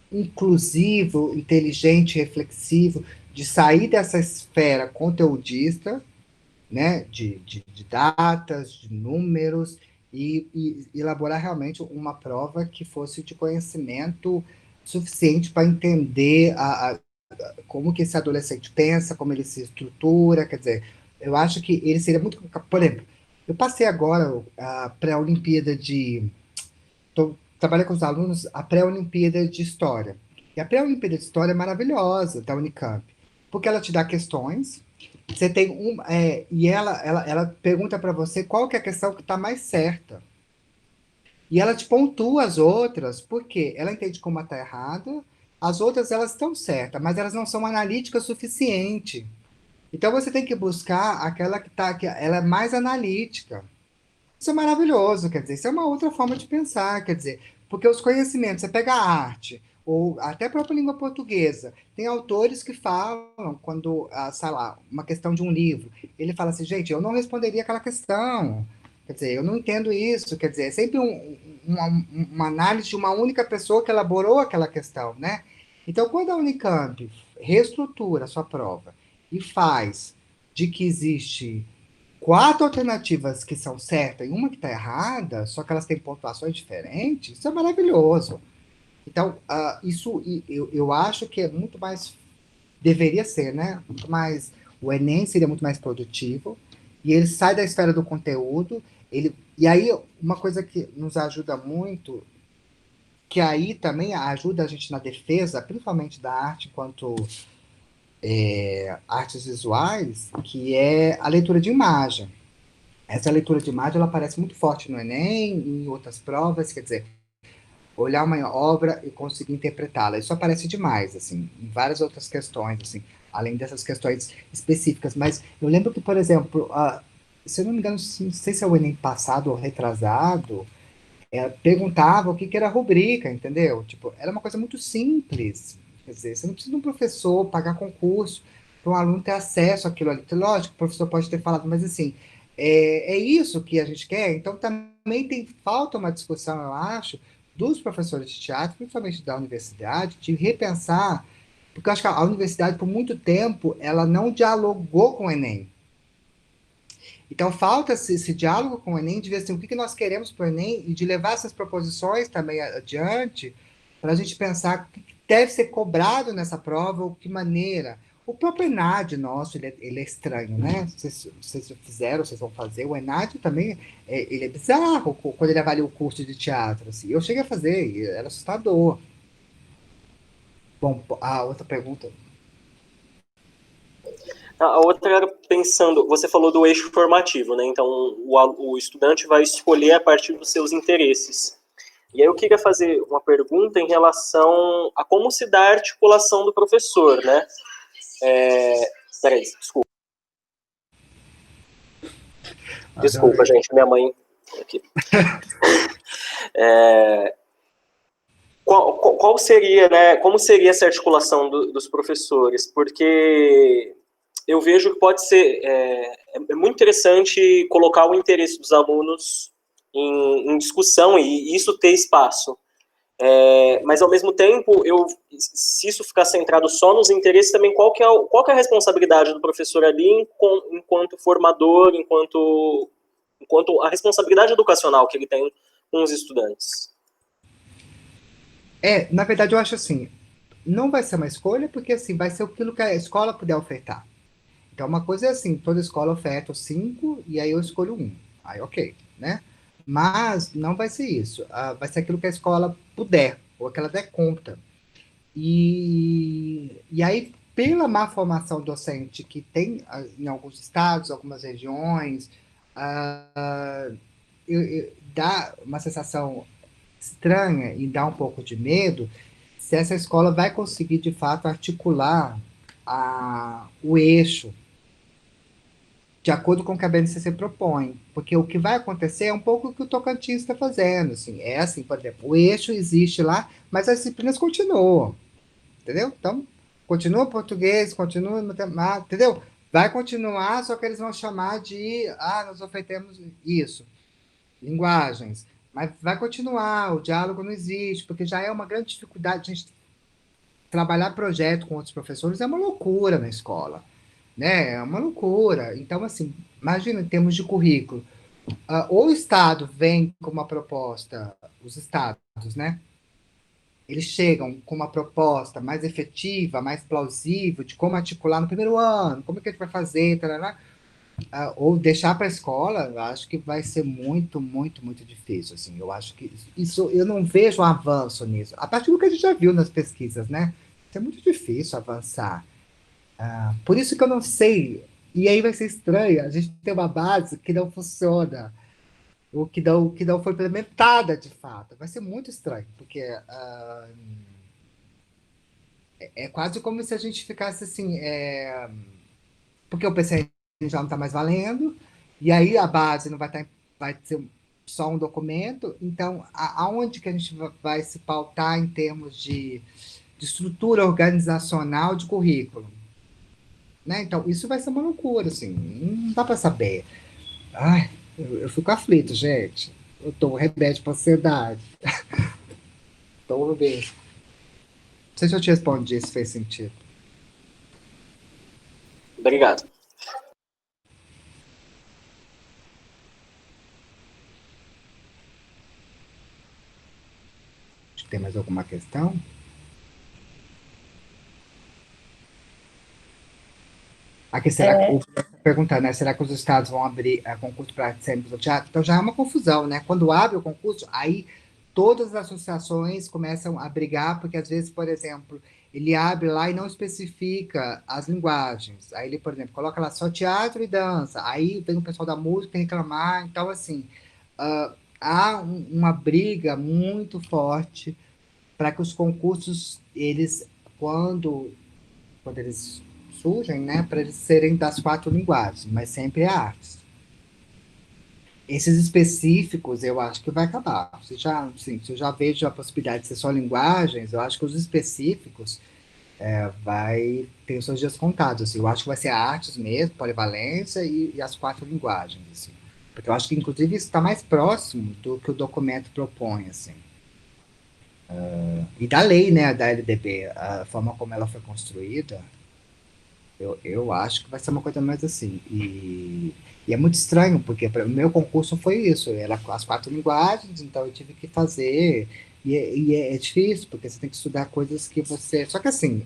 inclusivo, inteligente, reflexivo, de sair dessa esfera conteudista, né, de datas, de números, e elaborar realmente uma prova que fosse de conhecimento suficiente para entender como que esse adolescente pensa, como ele se estrutura, quer dizer, eu acho que ele seria muito... Por exemplo, eu passei agora a pré-olimpíada trabalhando com os alunos a pré-olimpíada de História. E a pré-olimpíada de História é maravilhosa, da Unicamp, porque ela te dá questões, você tem e ela pergunta para você qual que é a questão que está mais certa. E ela te pontua as outras, porque ela entende como está errada, as outras elas estão certas, mas elas não são analíticas o suficiente. Então você tem que buscar aquela que ela é mais analítica. Isso é maravilhoso, quer dizer, isso é uma outra forma de pensar, quer dizer, porque os conhecimentos, você pega a arte, ou até a própria língua portuguesa, tem autores que falam, quando, sei lá, uma questão de um livro, ele fala assim, gente, eu não responderia aquela questão, quer dizer, eu não entendo isso, quer dizer, é sempre uma análise de uma única pessoa que elaborou aquela questão, né? Então, quando a Unicamp reestrutura a sua prova e faz de que existe 4 alternativas que são certas e uma que está errada, só que elas têm pontuações diferentes, isso é maravilhoso. Então, eu acho que é muito mais, deveria ser, né? Muito mais, o Enem seria muito mais produtivo, e ele sai da esfera do conteúdo, e aí uma coisa que nos ajuda muito, que aí também ajuda a gente na defesa, principalmente da arte enquanto artes visuais, que é a leitura de imagem. Essa leitura de imagem ela aparece muito forte no Enem e em outras provas, quer dizer, olhar uma obra e conseguir interpretá-la. Isso aparece demais, assim, em várias outras questões, assim, além dessas questões específicas. Mas eu lembro que, por exemplo, se eu não me engano, não sei se é o Enem passado ou retrasado, perguntava o que era rubrica, entendeu? Tipo, era uma coisa muito simples. Quer dizer, você não precisa de um professor pagar concurso para um aluno ter acesso àquilo ali. Lógico, o professor pode ter falado, mas assim, é isso que a gente quer? Então também falta uma discussão, eu acho, dos professores de teatro, principalmente da universidade, de repensar. Porque eu acho que a universidade, por muito tempo, ela não dialogou com o Enem. Então, falta esse diálogo com o Enem, de ver assim, o que nós queremos para o Enem e de levar essas proposições também adiante, para a gente pensar o que deve ser cobrado nessa prova, ou que maneira. O próprio ENAD nosso, ele é estranho, né? Vocês fizeram, vocês vão fazer. O ENAD também, ele é bizarro quando ele avalia o curso de teatro. Assim. Eu cheguei a fazer, e era assustador. Bom, a outra pergunta. A outra era pensando, você falou do eixo formativo, né? Então, o estudante vai escolher a partir dos seus interesses. E aí eu queria fazer uma pergunta em relação a como se dá a articulação do professor, né? Peraí, desculpa. Desculpa, gente, minha mãe aqui. Qual seria, né? Como seria essa articulação dos professores? Porque eu vejo que pode ser muito interessante colocar o interesse dos alunos em discussão e isso ter espaço. Mas, ao mesmo tempo, se isso ficar centrado só nos interesses, também qual que é a responsabilidade do professor ali enquanto formador, enquanto a responsabilidade educacional que ele tem com os estudantes? Na verdade, eu acho assim, não vai ser uma escolha, porque assim, vai ser aquilo que a escola puder ofertar. Então, uma coisa é assim, toda escola oferta 5, e aí eu escolho um. Aí, ok, né? Mas não vai ser isso. Vai ser aquilo que a escola puder, ou que ela der conta. E aí, pela má formação docente que tem em alguns estados, algumas regiões, dá uma sensação estranha e dá um pouco de medo se essa escola vai conseguir, de fato, articular o eixo de acordo com o que a BNCC propõe. Porque o que vai acontecer é um pouco o que o Tocantins está fazendo. Assim, assim, por exemplo, o eixo existe lá, mas as disciplinas continuam. Entendeu? Então, continua português, continua matemática, entendeu? Vai continuar, só que eles vão chamar de, nós ofertamos isso, linguagens. Mas vai continuar, o diálogo não existe, porque já é uma grande dificuldade. A gente trabalhar projeto com outros professores é uma loucura na escola, né? É uma loucura. Então, assim, imagina em termos de currículo. Ou o Estado vem com uma proposta, os estados, né? Eles chegam com uma proposta mais efetiva, mais plausível de como articular no primeiro ano, como é que a gente vai fazer, tarará, ou deixar para a escola, eu acho que vai ser muito, muito, muito difícil. Assim, eu acho que isso, eu não vejo um avanço nisso. A partir do que a gente já viu nas pesquisas, né? Isso é muito difícil avançar. Por isso que eu não sei. E aí vai ser estranho, a gente tem uma base que não funciona, o que não foi implementada de fato. Vai ser muito estranho, porque é quase como se a gente ficasse assim, porque o PCN já não está mais valendo, e aí a base não vai ser só um documento, então aonde que a gente vai se pautar em termos de estrutura organizacional de currículo? Né? Então, isso vai ser uma loucura, assim, não dá para saber. Ai, eu fico aflito, gente. Eu tomo remédio para ansiedade. Então, vamos ver. Não sei se eu te respondi, se fez sentido. Obrigado. Tem mais alguma questão? Aqui, será que, perguntar, né? Será que os estados vão abrir concurso para CNPs do teatro? Então já é uma confusão, né? Quando abre o concurso, aí todas as associações começam a brigar, porque às vezes, por exemplo, ele abre lá e não especifica as linguagens. Aí ele, por exemplo, coloca lá só teatro e dança. Aí vem o pessoal da música reclamar. Então, assim, há uma briga muito forte para que os concursos, eles, quando eles surgem, né, para eles serem das 4 linguagens, mas sempre é artes. Esses específicos, eu acho que vai acabar. Se eu já vejo a possibilidade de ser só linguagens, eu acho que os específicos vai ter os seus dias contados. Assim. Eu acho que vai ser artes mesmo, polivalência e as 4 linguagens. Assim. Porque eu acho que, inclusive, isso está mais próximo do que o documento propõe. Assim. E da lei, né, da LDB, a forma como ela foi construída, eu acho que vai ser uma coisa mais assim. E é muito estranho, porque o meu concurso foi isso, era com as 4 linguagens, então eu tive que fazer, é difícil, porque você tem que estudar coisas que você... Só que assim,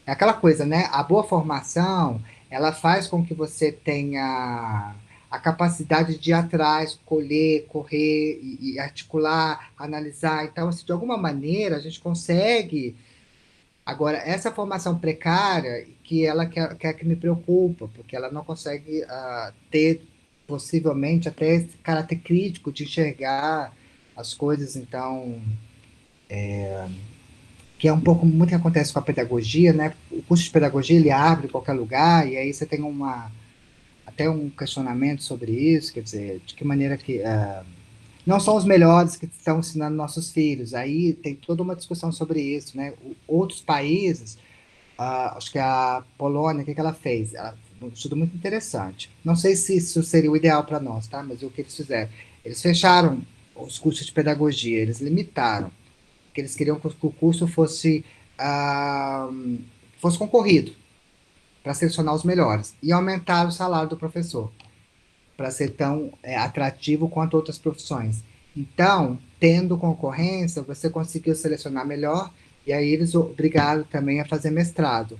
é aquela coisa, né? A boa formação, ela faz com que você tenha a capacidade de ir atrás, colher, correr e articular, analisar. Então, assim, de alguma maneira, a gente consegue. Agora, essa formação precária, que ela quer que me preocupa, porque ela não consegue ter, possivelmente, até esse caráter crítico de enxergar as coisas. Então, que é um pouco muito que acontece com a pedagogia, né? O curso de pedagogia ele abre em qualquer lugar e aí você tem até um questionamento sobre isso, quer dizer, de que maneira que não são os melhores que estão ensinando nossos filhos. Aí tem toda uma discussão sobre isso, né? Outros países, acho que a Polônia, o que ela fez? Ela, um estudo muito interessante. Não sei se isso seria o ideal para nós, tá? Mas o que eles fizeram? Eles fecharam os cursos de pedagogia, eles limitaram que eles queriam que o curso ah, fosse concorrido para selecionar os melhores e aumentar o salário do professor para ser tão atrativo quanto outras profissões. Então, tendo concorrência, você conseguiu selecionar melhor e aí eles obrigaram também a fazer mestrado.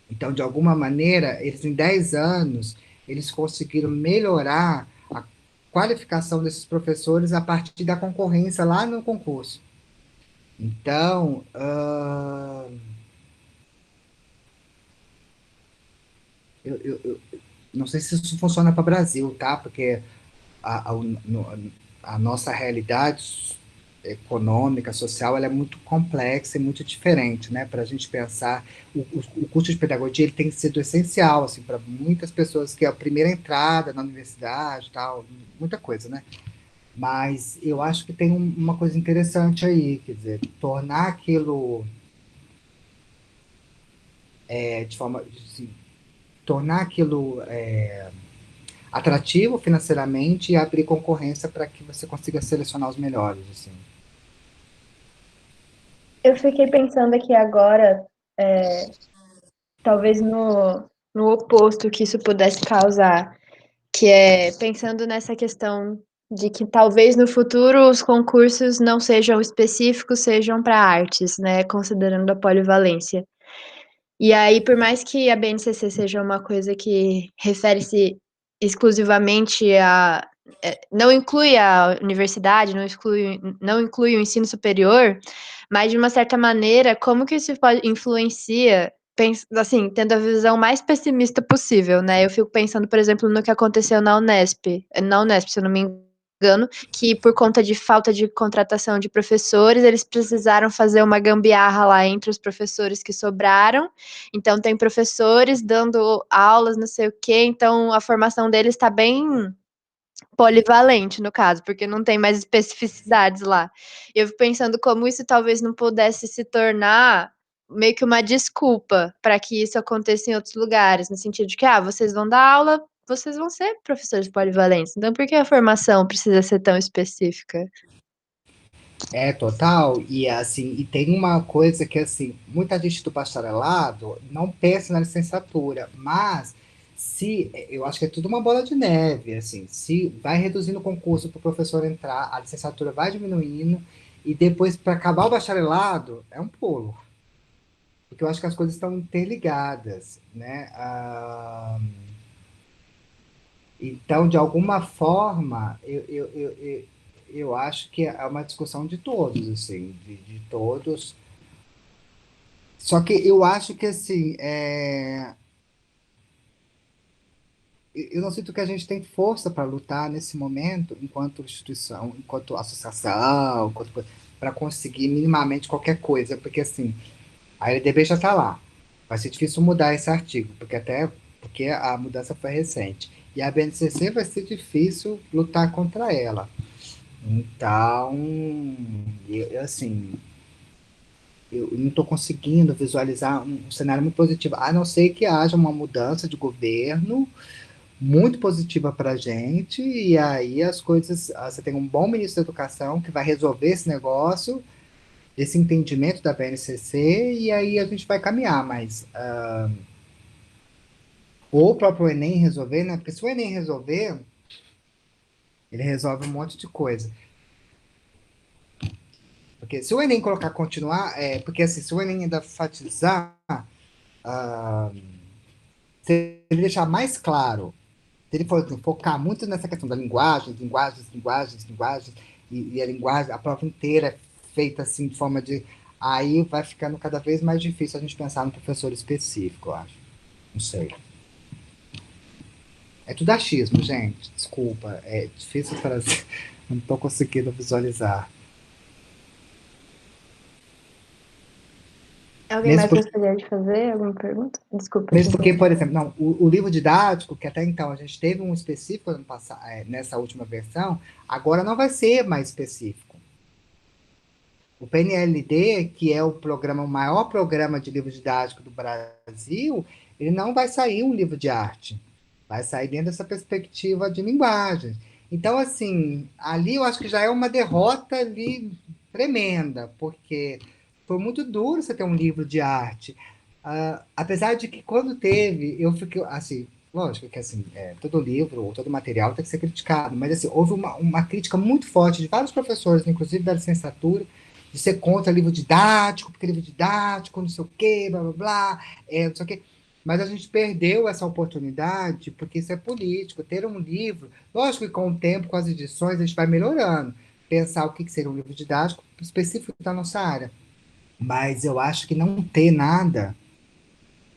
Então, de alguma maneira, eles em 10 anos, eles conseguiram melhorar a qualificação desses professores a partir da concorrência lá no concurso. Então, eu não sei se isso funciona para o Brasil, tá? Porque a, a, a nossa realidade econômica, social, ela é muito complexa e muito diferente, né? Para a gente pensar, o curso de pedagogia ele tem sido essencial, assim, para muitas pessoas que é a primeira entrada na universidade, tal, muita coisa, né? Mas eu acho que tem uma coisa interessante aí, quer dizer, tornar aquilo de forma, assim, tornar aquilo atrativo financeiramente e abrir concorrência para que você consiga selecionar os melhores, assim. Eu fiquei pensando aqui agora, talvez no oposto que isso pudesse causar, que é pensando nessa questão de que talvez no futuro os concursos não sejam específicos, sejam para artes, né, considerando a polivalência. E aí, por mais que a BNCC seja uma coisa que refere-se exclusivamente a não inclui a universidade, não inclui o ensino superior, mas de uma certa maneira, como que isso pode influencia, assim, tendo a visão mais pessimista possível, né? Eu fico pensando, por exemplo, no que aconteceu na Unesp, se eu não me engano, que por conta de falta de contratação de professores, eles precisaram fazer uma gambiarra lá entre os professores que sobraram. Então tem professores dando aulas, não sei o quê, então a formação deles está bem polivalente, no caso, porque não tem mais especificidades lá. Eu fico pensando como isso talvez não pudesse se tornar meio que uma desculpa para que isso aconteça em outros lugares, no sentido de que, vocês vão dar aula, vocês vão ser professores polivalentes, então por que a formação precisa ser tão específica? É total, e assim, e tem uma coisa que assim, muita gente do bacharelado não pensa na licenciatura, mas se eu acho que é tudo uma bola de neve, assim, se vai reduzindo o concurso para o professor entrar, a licenciatura vai diminuindo, e depois para acabar o bacharelado é um pulo, porque eu acho que as coisas estão interligadas, né? Então, de alguma forma, eu acho que é uma discussão de todos, assim, de todos. Só que eu acho que, assim, eu não sinto que a gente tem força para lutar nesse momento, enquanto instituição, enquanto associação, para conseguir minimamente qualquer coisa, porque, assim, a LDB já está lá. Vai ser difícil mudar esse artigo, porque a mudança foi recente. E a BNCC vai ser difícil lutar contra ela. Então, assim, eu não estou conseguindo visualizar um cenário muito positivo, a não ser que haja uma mudança de governo muito positiva para a gente, e aí as coisas, você tem um bom ministro da educação que vai resolver esse negócio, esse entendimento da BNCC, e aí a gente vai caminhar, mas ou o próprio Enem resolver, né? Porque se o Enem resolver, ele resolve um monte de coisa. Porque se o Enem colocar continuar, porque assim, se o Enem ainda enfatizar, se ele deixar mais claro, se ele for assim, focar muito nessa questão da linguagem, linguagens, e a linguagem, a prova inteira é feita assim de forma de. Aí vai ficando cada vez mais difícil a gente pensar no professor específico, eu acho. Não sei. É tudo achismo, gente. Desculpa. É difícil trazer. Não estou conseguindo visualizar. Alguém Mesmo mais porque, gostaria de fazer alguma pergunta? Desculpa, te mesmo porque, interromper. por exemplo, não, o livro didático, que até então a gente teve um específico ano passado, nessa última versão, agora não vai ser mais específico. O PNLD, que é o maior programa de livro didático do Brasil, ele não vai sair um livro de arte. Vai sair dentro dessa perspectiva de linguagem. Então, assim, ali eu acho que já é uma derrota ali tremenda, porque foi muito duro você ter um livro de arte. Apesar de que quando teve, eu fiquei, assim, lógico que assim, todo livro ou todo material tem que ser criticado, mas assim, houve uma crítica muito forte de vários professores, inclusive da licenciatura, de ser contra livro didático, porque livro didático, não sei o quê, blá blá blá, não sei o quê. Mas a gente perdeu essa oportunidade, porque isso é político. Ter um livro, lógico que com o tempo, com as edições, a gente vai melhorando. Pensar o que seria um livro didático específico da nossa área. Mas eu acho que não ter nada,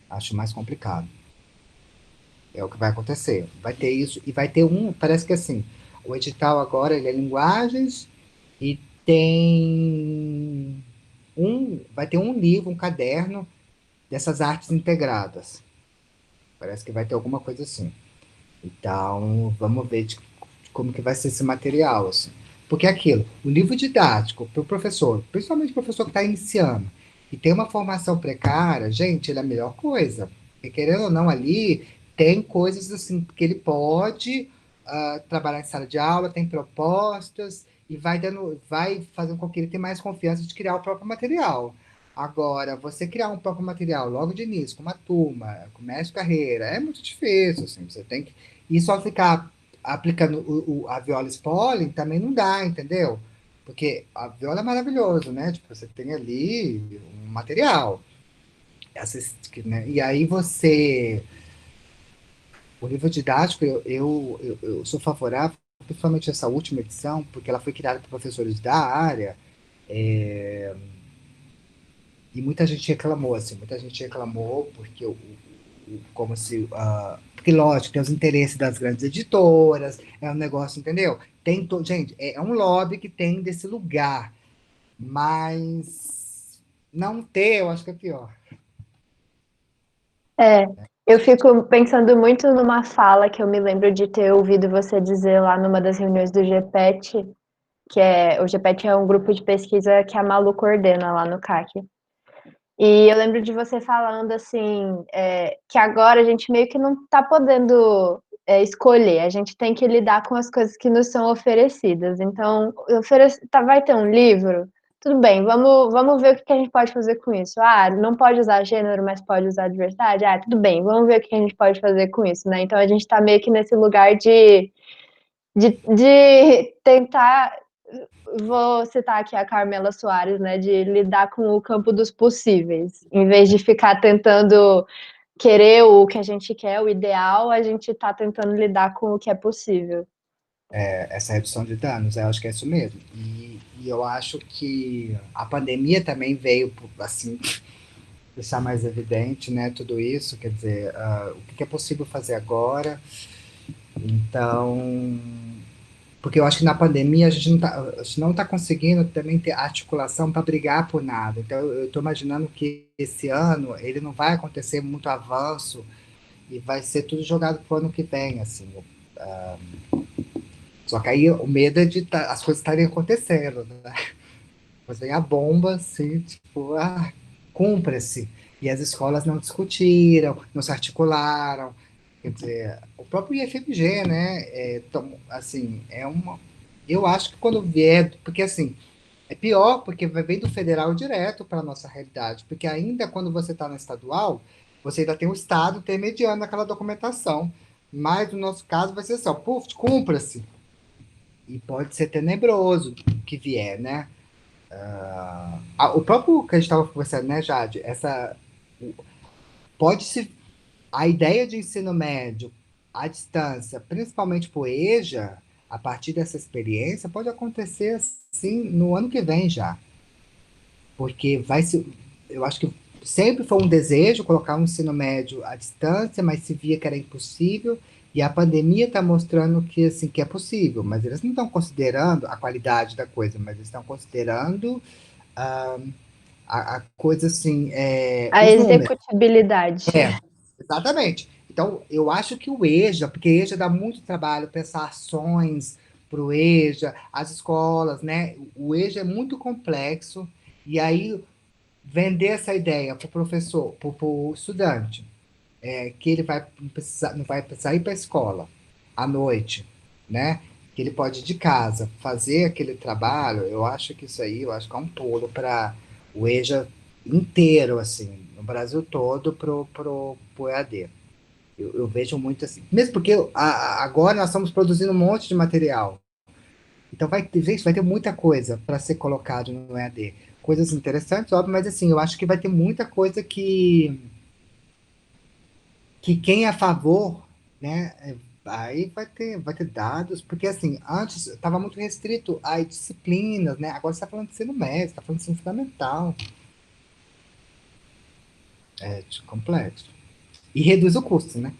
acho mais complicado. É o que vai acontecer. Vai ter isso, e vai ter parece que assim, o edital agora ele é linguagens e tem vai ter um livro, um caderno dessas artes integradas. Parece que vai ter alguma coisa assim. Então, vamos ver de como que vai ser esse material, assim. Porque é aquilo, o livro didático para o professor, principalmente o professor que está iniciando, e tem uma formação precária, gente, ele é a melhor coisa. Porque querendo ou não, ali tem coisas assim que ele pode trabalhar em sala de aula, tem propostas, e vai fazendo com que ele tenha mais confiança de criar o próprio material. Agora, você criar um próprio material logo de início, com uma turma, começo de carreira, é muito difícil, assim, você tem que. E só ficar aplicando a viola Spolin também não dá, entendeu? Porque a viola é maravilhoso, né? Tipo, você tem ali um material. Né? E aí você. O livro didático, eu sou favorável, principalmente essa última edição, porque ela foi criada por professores da área, e muita gente reclamou, assim, muita gente reclamou porque como se. Porque, lógico, tem os interesses das grandes editoras, é um negócio, entendeu? Gente, é um lobby que tem desse lugar, mas não ter, eu acho que é pior. É, eu fico pensando muito numa fala que eu me lembro de ter ouvido você dizer lá numa das reuniões do GPET, o GPET é um grupo de pesquisa que a Malu coordena lá no CAC. E eu lembro de você falando assim, que agora a gente meio que não está podendo escolher, a gente tem que lidar com as coisas que nos são oferecidas. Então, vai ter um livro, tudo bem, vamos ver o que a gente pode fazer com isso. Ah, não pode usar gênero, mas pode usar diversidade. Ah, tudo bem, vamos ver o que a gente pode fazer com isso, né? Então a gente está meio que nesse lugar de tentar, vou citar aqui a Carmela Soares, né, de lidar com o campo dos possíveis, em vez de ficar tentando querer o que a gente quer, o ideal, a gente está tentando lidar com o que é possível. Essa redução de danos, eu acho que é isso mesmo. E eu acho que a pandemia também veio, assim, deixar mais evidente, né, tudo isso, quer dizer, o que é possível fazer agora. Então, porque eu acho que na pandemia a gente não tá conseguindo também ter articulação para brigar por nada. Então, eu estou imaginando que esse ano ele não vai acontecer muito avanço e vai ser tudo jogado para o ano que vem, assim. Só que aí o medo é de as coisas estarem acontecendo, né? Mas vem a bomba, assim, tipo, cumpra-se. E as escolas não discutiram, não se articularam. Quer dizer, o próprio IFMG, né? Assim, eu acho que quando vier, porque assim, É pior porque vem do federal direto para a nossa realidade, porque ainda quando você está no estadual, você ainda tem o Estado intermediando aquela documentação. Mas no nosso caso vai ser assim, ó, puf, cumpra-se. E pode ser tenebroso o que vier, né? O próprio que a gente estava conversando, né, Jade? Pode-se. A ideia de ensino médio à distância, principalmente por EJA, a partir dessa experiência, pode acontecer assim no ano que vem já. Porque vai se. Eu acho que sempre foi um desejo colocar um ensino médio à distância, mas se via que era impossível. E a pandemia está mostrando que, assim, que é possível, mas eles não estão considerando a qualidade da coisa, mas eles estão considerando ah, a coisa assim, A os números. executibilidade. Exatamente. Então, eu acho que o EJA, porque EJA dá muito trabalho pensar ações para o EJA, as escolas, né? O EJA é muito complexo, e aí vender essa ideia para o professor, para o estudante, que ele vai precisar, não vai precisar ir para a escola à noite, né? Que ele pode ir de casa fazer aquele trabalho, eu acho que isso aí, eu acho que é um pulo para o EJA inteiro, assim, no Brasil todo, pro EAD. Eu vejo muito assim. Mesmo porque agora nós estamos produzindo um monte de material. Então vai ter, gente, vai ter muita coisa para ser colocado no EAD. Coisas interessantes, óbvio, mas assim, eu acho que vai ter muita coisa que quem é a favor, né, aí vai ter dados, porque assim, antes estava muito restrito a disciplinas, né? Agora você está falando de ensino médio, está falando de ensino fundamental. É complexo. E reduz o custo, né?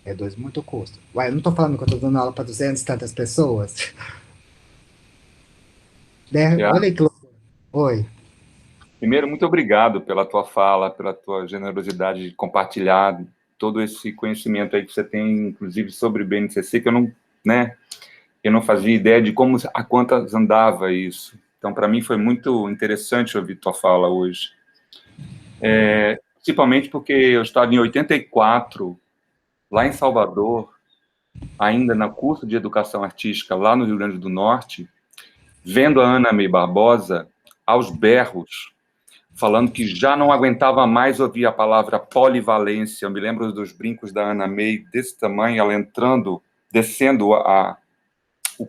Reduz muito o custo. Uai, eu não tô falando que eu tô dando aula para 200 e tantas pessoas, né? Tiago, Olha aí que loucura. Oi. primeiro, muito obrigado pela tua fala, pela tua generosidade de compartilhar todo esse conhecimento aí que você tem, inclusive sobre o BNCC, que eu não fazia ideia de como, a quantas andava isso. Então, para mim, foi muito interessante ouvir tua fala hoje. Principalmente porque eu estava em 84, lá em Salvador, ainda no curso de Educação Artística, lá no Rio Grande do Norte, vendo a Ana May Barbosa aos berros, falando que já não aguentava mais ouvir a palavra polivalência. Eu me lembro dos brincos da Ana May, desse tamanho, ela entrando, descendo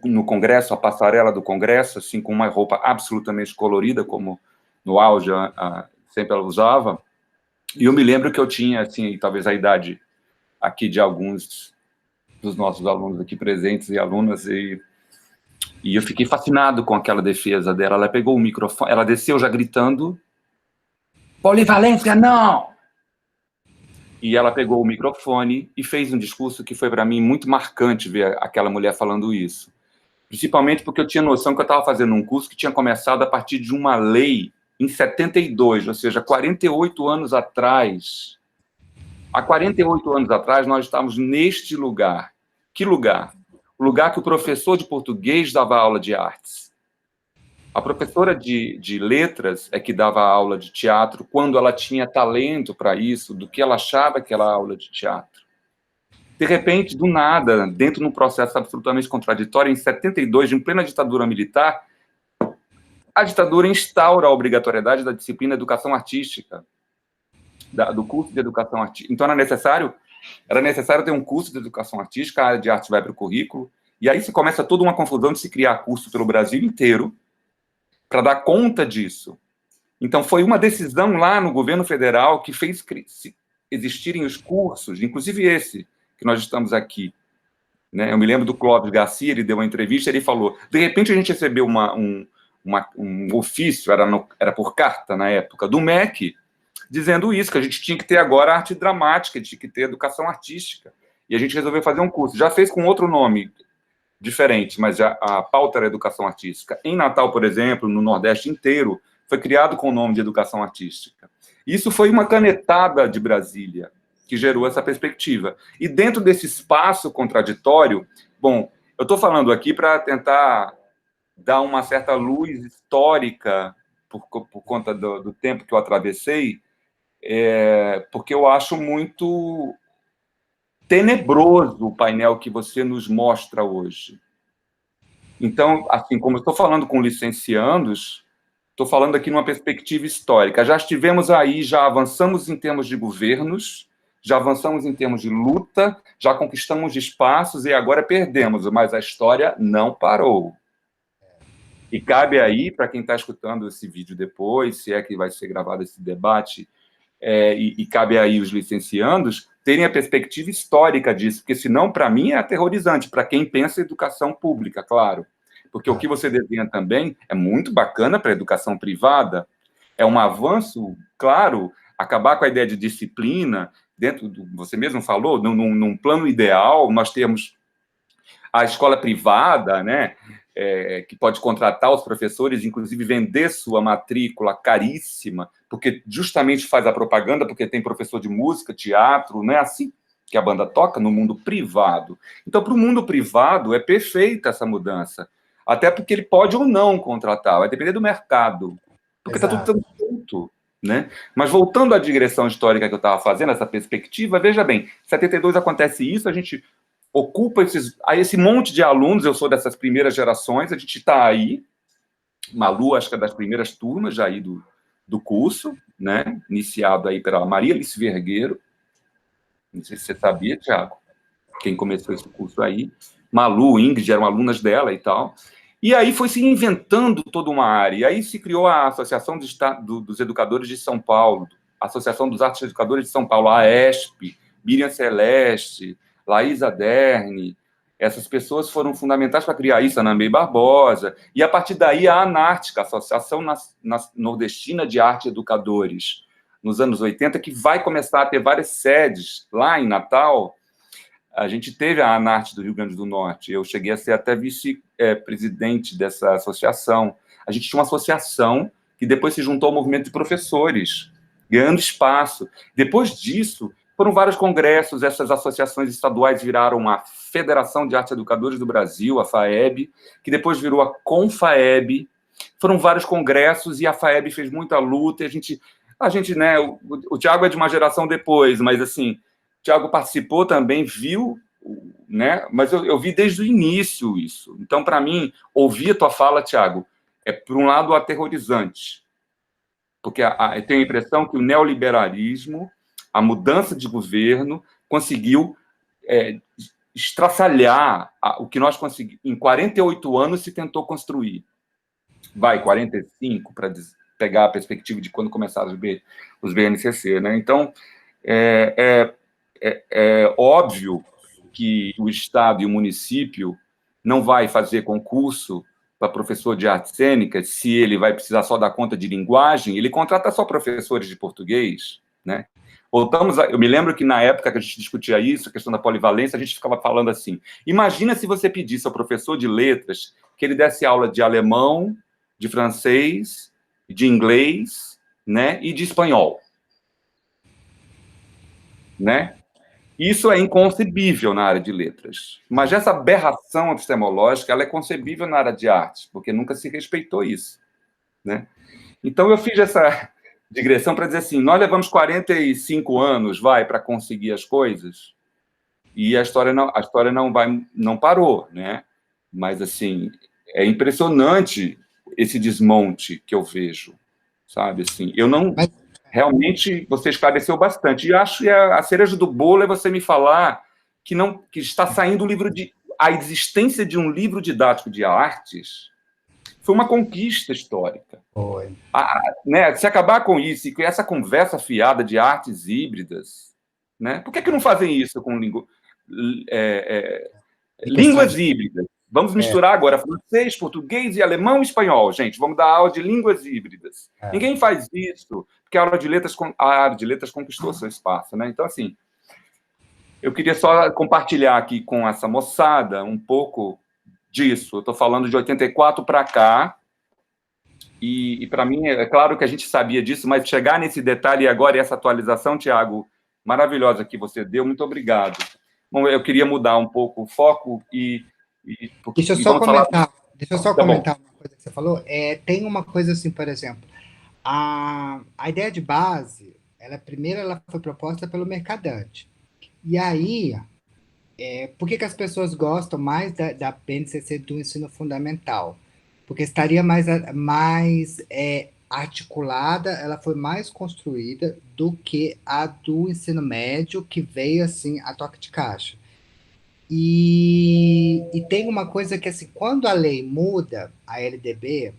no Congresso, a passarela do Congresso, assim, com uma roupa absolutamente colorida, como no auge sempre ela usava. E eu me lembro que eu tinha, assim, talvez a idade aqui de alguns dos nossos alunos aqui presentes e alunas, e eu fiquei fascinado com aquela defesa dela. Ela pegou o microfone, ela desceu já gritando, polivalência, não! E ela pegou o microfone e fez um discurso que foi, para mim, muito marcante ver aquela mulher falando isso. Principalmente porque eu tinha noção que eu estava fazendo um curso que tinha começado a partir de uma lei em 72, ou seja, 48 anos atrás. Há 48 anos atrás, nós estávamos neste lugar. Que lugar? O lugar que o professor de português dava aula de artes. A professora de letras é que dava aula de teatro quando ela tinha talento para isso, do que ela achava que era aula de teatro. De repente, do nada, dentro de um processo absolutamente contraditório, em 72, em plena ditadura militar, a ditadura instaura a obrigatoriedade da disciplina Educação Artística, do curso de Educação Artística. Então, era necessário ter um curso de Educação Artística, a área de arte vai para o currículo, e aí se começa toda uma confusão de se criar curso pelo Brasil inteiro para dar conta disso. Então, foi uma decisão lá no governo federal que fez existirem os cursos, inclusive esse que nós estamos aqui. Né? Eu me lembro do Clóvis Garcia, ele deu uma entrevista, ele falou, de repente a gente recebeu um ofício, era por carta na época, do MEC, dizendo isso, que a gente tinha que ter agora arte dramática, tinha que ter educação artística. E a gente resolveu fazer um curso. Já fez com outro nome diferente, mas a pauta era educação artística. Em Natal, por exemplo, no Nordeste inteiro, foi criado com o nome de educação artística. Isso foi uma canetada de Brasília, que gerou essa perspectiva. E dentro desse espaço contraditório, bom, eu estou falando aqui para tentar dar uma certa luz histórica por conta do tempo que eu atravessei, porque eu acho muito tenebroso o painel que você nos mostra hoje. Então, assim, como eu estou falando com licenciandos, estou falando aqui numa perspectiva histórica. Já estivemos aí, já avançamos em termos de governos, já avançamos em termos de luta, já conquistamos espaços e agora perdemos, mas a história não parou. E cabe aí, para quem está escutando esse vídeo depois, se é que vai ser gravado esse debate, e cabe aí os licenciandos terem a perspectiva histórica disso, porque senão, para mim, é aterrorizante, para quem pensa em educação pública, claro. Porque o que você desenha também é muito bacana para a educação privada, é um avanço, claro, acabar com a ideia de disciplina, dentro do, você mesmo falou, num plano ideal, nós temos a escola privada, né, que pode contratar os professores, inclusive vender sua matrícula caríssima, porque justamente faz a propaganda, porque tem professor de música, teatro, não é assim que a banda toca no mundo privado. Então, para o mundo privado, é perfeita essa mudança, até porque ele pode ou não contratar, vai depender do mercado, porque está tudo tão solto, né? Mas voltando à digressão histórica que eu estava fazendo, essa perspectiva, veja bem, em 72 acontece isso, a gente ocupa esse monte de alunos, eu sou dessas primeiras gerações, a gente está aí, Malu, acho que é das primeiras turmas já aí do curso, né, iniciado aí pela Maria Alice Vergueiro, não sei se você sabia, Thiago, quem começou esse curso aí, Malu, Ingrid, eram alunas dela e tal, e aí foi se inventando toda uma área, e aí se criou a Associação dos Educadores de São Paulo, a Associação dos Artes Educadores de São Paulo, a AESP, Miriam Celeste, Laís Aderne, essas pessoas foram fundamentais para criar isso, Ana May Barbosa, e a partir daí a ANARTECA, a Associação Nordestina de Arte Educadores, nos anos 80, que vai começar a ter várias sedes lá em Natal. A gente teve a ANARTE do Rio Grande do Norte, eu cheguei a ser até vice-presidente dessa associação. A gente tinha uma associação que depois se juntou ao movimento de professores, ganhando espaço. Depois disso, foram vários congressos, essas associações estaduais viraram a Federação de Artes Educadores do Brasil, a FAEB, que depois virou a CONFAEB. Foram vários congressos e a FAEB fez muita luta. E a gente, né, o Thiago é de uma geração depois, mas assim, o Thiago participou também, viu, né, mas eu vi desde o início isso. Então, para mim, ouvir a tua fala, Thiago, é, por um lado, aterrorizante, porque eu tenho a impressão que o neoliberalismo, a mudança de governo, conseguiu estraçalhar o que nós conseguimos. Em 48 anos se tentou construir. 45, para pegar a perspectiva de quando começaram os BNCC. Né? Então, é óbvio que o Estado e o município não vai fazer concurso para professor de artes cênicas se ele vai precisar só dar conta de linguagem, ele contrata só professores de português, né? Eu me lembro que na época que a gente discutia isso, a questão da polivalência, a gente ficava falando assim, imagina se você pedisse ao professor de letras que ele desse aula de alemão, de francês, de inglês, né, e de espanhol, né? Isso é inconcebível na área de letras. Mas essa aberração epistemológica, ela é concebível na área de artes, porque nunca se respeitou isso, né? Então, eu fiz essa digressão para dizer assim, nós levamos 45 anos, para conseguir as coisas, e a história não parou, né? Mas, assim, é impressionante esse desmonte que eu vejo, sabe? Assim, eu não... Realmente, você esclareceu bastante. E acho que a cereja do bolo é você me falar que está saindo a existência de um livro didático de artes foi uma conquista histórica. Foi. Né, se acabar com isso e com essa conversa fiada de artes híbridas, né, por que não fazem isso com línguas híbridas? Vamos misturar agora francês, português e alemão e espanhol, gente. Vamos dar aula de línguas híbridas. Ninguém faz isso, porque a área de letras conquistou seu espaço, né? Então, assim, eu queria só compartilhar aqui com essa moçada um pouco disso. Eu estou falando de 84 para cá, e para mim, é claro que a gente sabia disso, mas chegar nesse detalhe agora e essa atualização, Thiago, maravilhosa que você deu, muito obrigado. Bom, eu queria mudar um pouco o foco Deixa eu só comentar uma coisa que você falou. Tem uma coisa assim, por exemplo, a ideia de base, ela foi proposta pelo Mercadante. E aí, Por que que as pessoas gostam mais da BNCC do ensino fundamental? Porque estaria mais articulada, ela foi mais construída do que a do ensino médio, que veio assim a toque de caixa. E tem uma coisa que, assim, quando a lei muda, a LDB,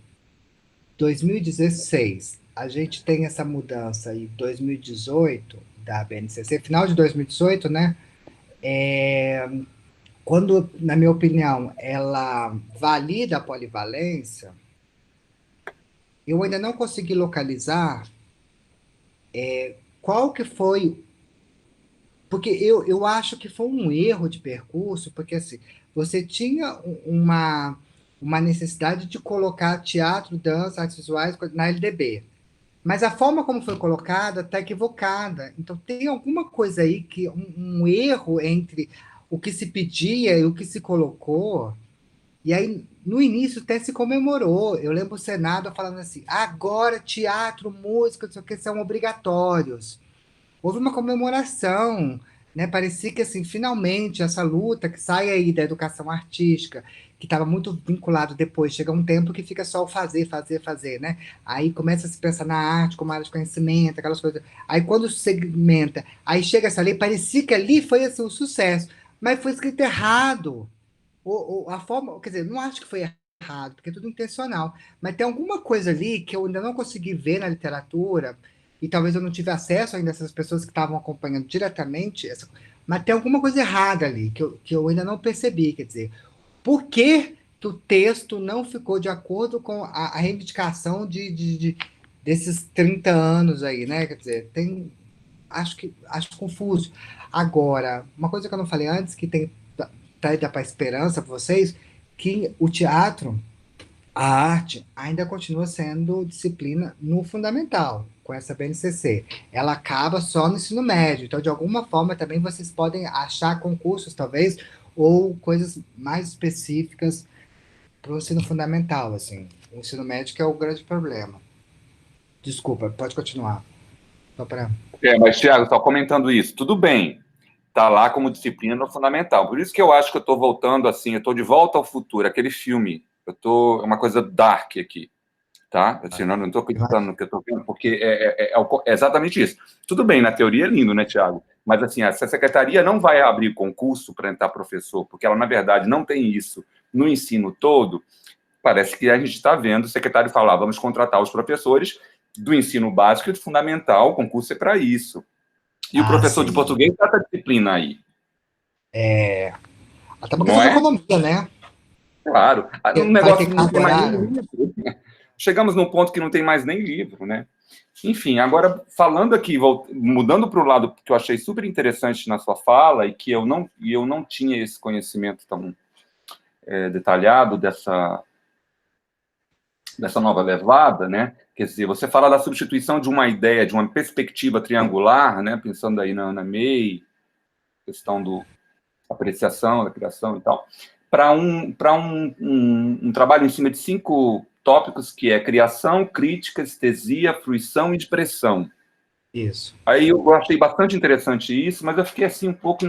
2016, a gente tem essa mudança em 2018 da BNCC, final de 2018, né? Quando, na minha opinião, ela valida a polivalência, eu ainda não consegui localizar qual que foi, porque eu acho que foi um erro de percurso, porque assim, você tinha uma necessidade de colocar teatro, dança, artes visuais na LDB. Mas a forma como foi colocada está equivocada. Então tem alguma coisa aí que um erro entre o que se pedia e o que se colocou. E aí, no início, até se comemorou. Eu lembro o Senado falando assim: agora teatro, música, não sei o que, são obrigatórios. Houve uma comemoração, né? Parecia que, assim, finalmente, essa luta que sai aí da educação artística, que estava muito vinculado depois, chega um tempo que fica só o fazer, fazer, fazer, né? Aí começa a se pensar na arte como área de conhecimento, aquelas coisas. Aí quando segmenta, aí chega essa lei, parecia que ali foi assim, um sucesso, mas foi escrito errado. A forma, quer dizer, não acho que foi errado, porque é tudo intencional, mas tem alguma coisa ali que eu ainda não consegui ver na literatura, e talvez eu não tive acesso ainda a essas pessoas que estavam acompanhando diretamente, mas tem alguma coisa errada ali, que eu ainda não percebi, quer dizer, por que que o texto não ficou de acordo com a reivindicação desses 30 anos aí, né? Quer dizer, acho confuso. Agora, uma coisa que eu não falei antes, que tem tá, dá para esperança para vocês, que o teatro, a arte, ainda continua sendo disciplina no fundamental, com essa BNCC. Ela acaba só no ensino médio, então de alguma forma também vocês podem achar concursos, talvez, ou coisas mais específicas para o ensino fundamental, assim. O ensino médio que é o grande problema. Desculpa, pode continuar. Só para... Mas, Thiago, só comentando isso, tudo bem, tá lá como disciplina no fundamental. Por isso que eu acho que eu estou voltando assim, eu estou de volta ao futuro, aquele filme. É uma coisa dark aqui, tá? Assim, não estou acreditando no que eu estou vendo, porque é exatamente isso. Tudo bem, na teoria é lindo, né, Thiago? Mas assim, essa secretaria não vai abrir concurso para entrar professor, porque ela, na verdade, não tem isso no ensino todo. Parece que a gente está vendo o secretário falar, vamos contratar os professores do ensino básico e do fundamental, o concurso é para isso. E o professor de sim. português está a disciplina aí. Até uma Não questão de é? economia, né? Claro. Um Vai ter negócio que não carga tem mais nem horária. livro. Chegamos num ponto que não tem mais nem livro, né? Enfim, agora falando aqui, mudando para o lado que eu achei super interessante na sua fala e que eu não tinha esse conhecimento tão detalhado dessa nova levada, né? Quer dizer, você fala da substituição de uma ideia, de uma perspectiva triangular, né? Pensando aí na Ana May, questão da apreciação, da criação e tal, para um trabalho em cima de 5 tópicos, que é criação, crítica, estesia, fruição e expressão. Isso. Aí eu achei bastante interessante isso, mas eu fiquei assim um pouco...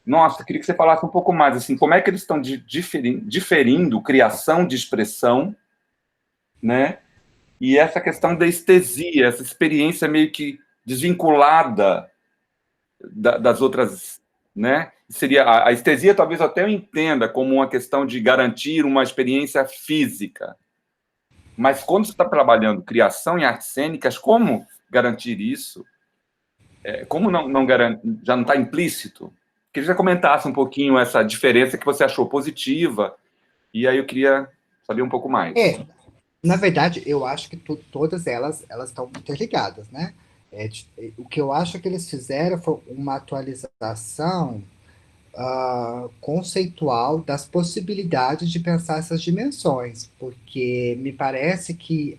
Nossa, queria que você falasse um pouco mais, assim, como é que eles estão diferindo criação de expressão, né? E essa questão da estesia, essa experiência meio que desvinculada das outras, né? Seria a estesia, talvez até eu entenda como uma questão de garantir uma experiência física. Mas quando você está trabalhando criação em artes cênicas, como garantir isso? Como não já não está implícito? Queria que você comentasse um pouquinho essa diferença que você achou positiva, e aí eu queria saber um pouco mais. Na verdade, eu acho que todas elas estão interligadas, né? O que eu acho que eles fizeram foi uma atualização conceitual das possibilidades de pensar essas dimensões, porque me parece que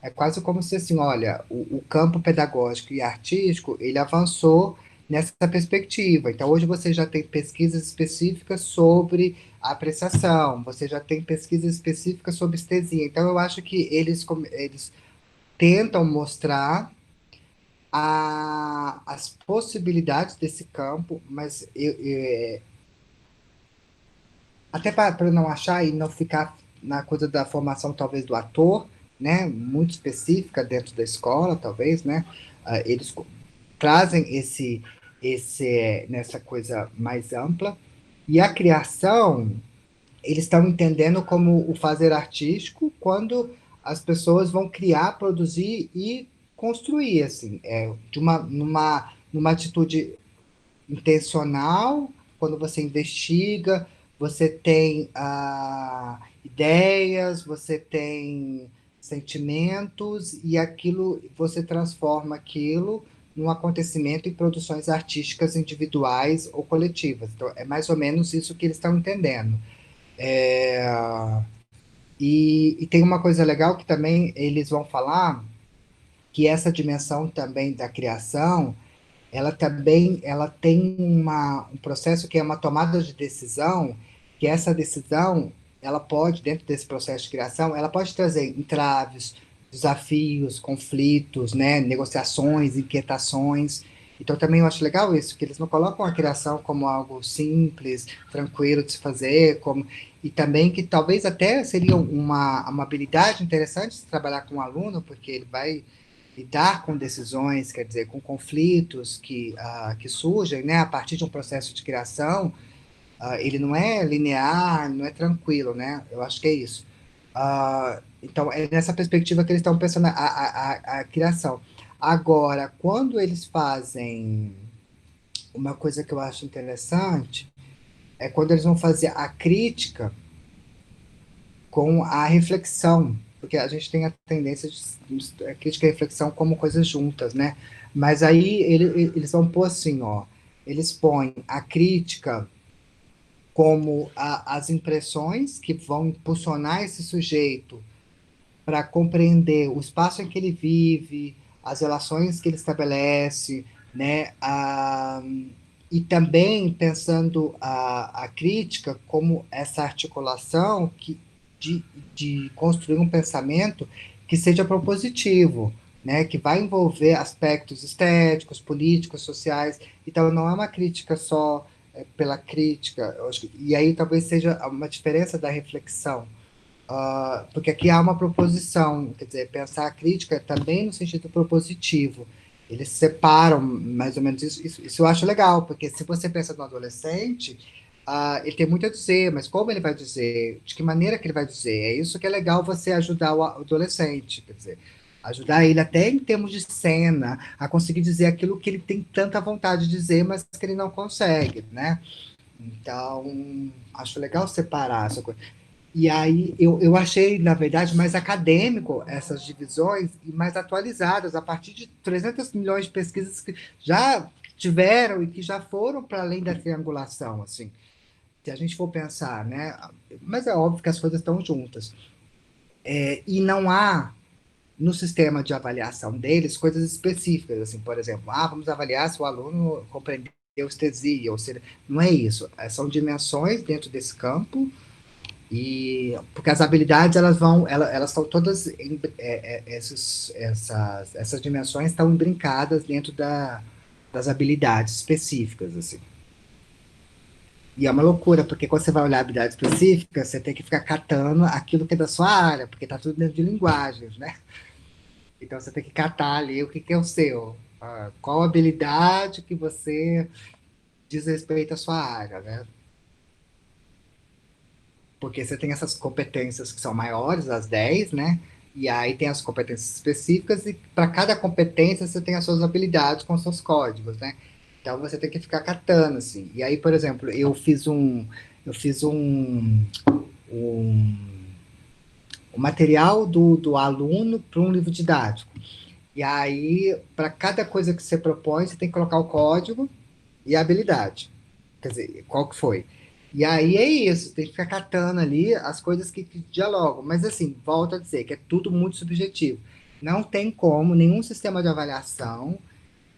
é quase como se assim, olha, o campo pedagógico e artístico ele avançou nessa perspectiva. Então hoje você já tem pesquisas específicas sobre a apreciação, você já tem pesquisas específicas sobre estesia. Então eu acho que eles tentam mostrar as possibilidades desse campo, mas até para não achar e não ficar na coisa da formação, talvez, do ator, né, muito específica dentro da escola, talvez, né, eles trazem nessa coisa mais ampla, e a criação, eles estão entendendo como o fazer artístico quando as pessoas vão criar, produzir e construir, assim, numa atitude intencional, quando você investiga, você tem ideias, você tem sentimentos, e aquilo, você transforma aquilo num acontecimento em produções artísticas individuais ou coletivas. Então, é mais ou menos isso que eles estão entendendo. É, e tem uma coisa legal que também eles vão falar, que essa dimensão também da criação, ela tem um processo que é uma tomada de decisão, que essa decisão, ela pode, dentro desse processo de criação, ela pode trazer entraves, desafios, conflitos, né, negociações, inquietações. Então também eu acho legal isso, que eles não colocam a criação como algo simples, tranquilo de se fazer, e também que talvez até seria uma habilidade interessante de trabalhar com um aluno, porque ele vai lidar com decisões, quer dizer, com conflitos que surgem, né, a partir de um processo de criação. Ele não é linear, não é tranquilo, né? Eu acho que é isso. Então, é nessa perspectiva que eles estão pensando a criação. Agora, quando eles fazem uma coisa que eu acho interessante, é quando eles vão fazer a crítica com a reflexão, porque a gente tem a tendência de a crítica e a reflexão como coisas juntas, né? Mas aí eles vão pôr assim, ó, eles põem a crítica como as impressões que vão impulsionar esse sujeito para compreender o espaço em que ele vive, as relações que ele estabelece, né? E também pensando a crítica como essa articulação de, de construir um pensamento que seja propositivo, né? Que vai envolver aspectos estéticos, políticos, sociais. Então, não é uma crítica só pela crítica, e aí talvez seja uma diferença da reflexão, porque aqui há uma proposição, quer dizer, pensar a crítica também no sentido propositivo. Eles separam mais ou menos isso. Isso eu acho legal, porque se você pensa no adolescente, ele tem muito a dizer, mas como ele vai dizer? De que maneira que ele vai dizer? É isso que é legal você ajudar o adolescente, quer dizer, ajudar ele até em termos de cena, a conseguir dizer aquilo que ele tem tanta vontade de dizer, mas que ele não consegue, né? Então, acho legal separar essa coisa. E aí eu achei, na verdade, mais acadêmico essas divisões e mais atualizadas, a partir de 300 milhões de pesquisas que já tiveram e que já foram para além da triangulação, assim. Se a gente for pensar, né? Mas é óbvio que as coisas estão juntas. E não há, no sistema de avaliação deles, coisas específicas, assim, por exemplo, vamos avaliar se o aluno compreendeu estesia, ou seja, não é isso. São dimensões dentro desse campo, e porque as habilidades elas estão todas essas dimensões estão brincadas dentro das habilidades específicas, assim. E é uma loucura, porque quando você vai olhar habilidade específica, você tem que ficar catando aquilo que é da sua área, porque está tudo dentro de linguagens, né? Então você tem que catar ali o que é o seu, qual habilidade que você diz respeito à sua área, né? Porque você tem essas competências que são maiores, as 10, né? E aí tem as competências específicas, e para cada competência você tem as suas habilidades com seus códigos, né? Então você tem que ficar catando, assim. E aí, por exemplo, um material do aluno para um livro didático. E aí, para cada coisa que você propõe, você tem que colocar o código e a habilidade. Quer dizer, qual que foi? E aí é isso, tem que ficar catando ali as coisas que dialogam. Mas assim, volto a dizer que é tudo muito subjetivo. Não tem como nenhum sistema de avaliação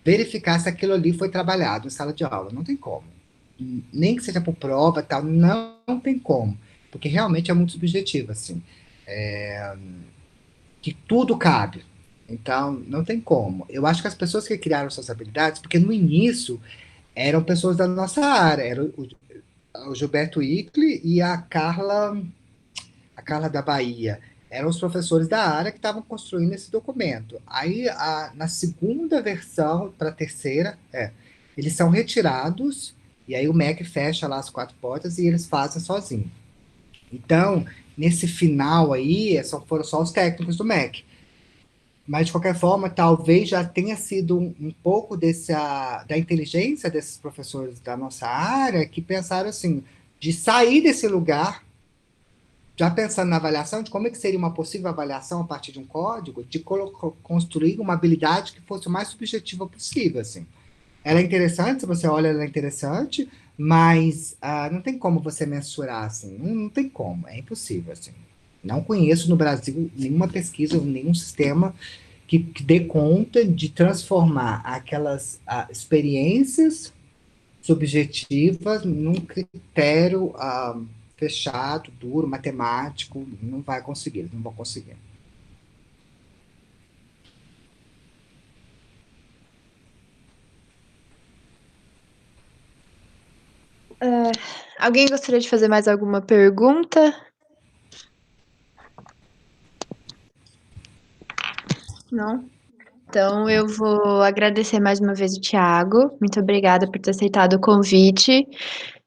verificar se aquilo ali foi trabalhado em sala de aula. Não tem como. Nem que seja por prova, tal, não tem como. Porque realmente é muito subjetivo, assim. Que tudo cabe. Então, não tem como. Eu acho que as pessoas que criaram essas habilidades, porque no início eram pessoas da nossa área, era o Gilberto Icli e a Carla da Bahia. Eram os professores da área que estavam construindo esse documento. Aí, na segunda versão, para a terceira, eles são retirados, e aí o MEC fecha lá as quatro portas e eles fazem sozinho. Então, nesse final aí, foram só os técnicos do MEC. Mas, de qualquer forma, talvez já tenha sido um pouco da inteligência desses professores da nossa área que pensaram assim, de sair desse lugar, já pensando na avaliação, de como é que seria uma possível avaliação a partir de um código, de construir uma habilidade que fosse o mais subjetiva possível, assim. Ela é interessante, se você olha, ela é interessante, mas não tem como você mensurar, assim, não tem como, é impossível, assim. Não conheço no Brasil nenhuma pesquisa, nenhum sistema que dê conta de transformar aquelas experiências subjetivas num critério fechado, duro, matemático. Não vai conseguir, eles não vão conseguir. Alguém gostaria de fazer mais alguma pergunta? Não? Então, eu vou agradecer mais uma vez o Thiago. Muito obrigada por ter aceitado o convite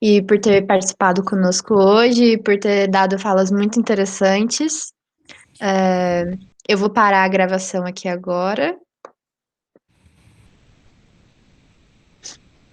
e por ter participado conosco hoje e por ter dado falas muito interessantes. Eu vou parar a gravação aqui agora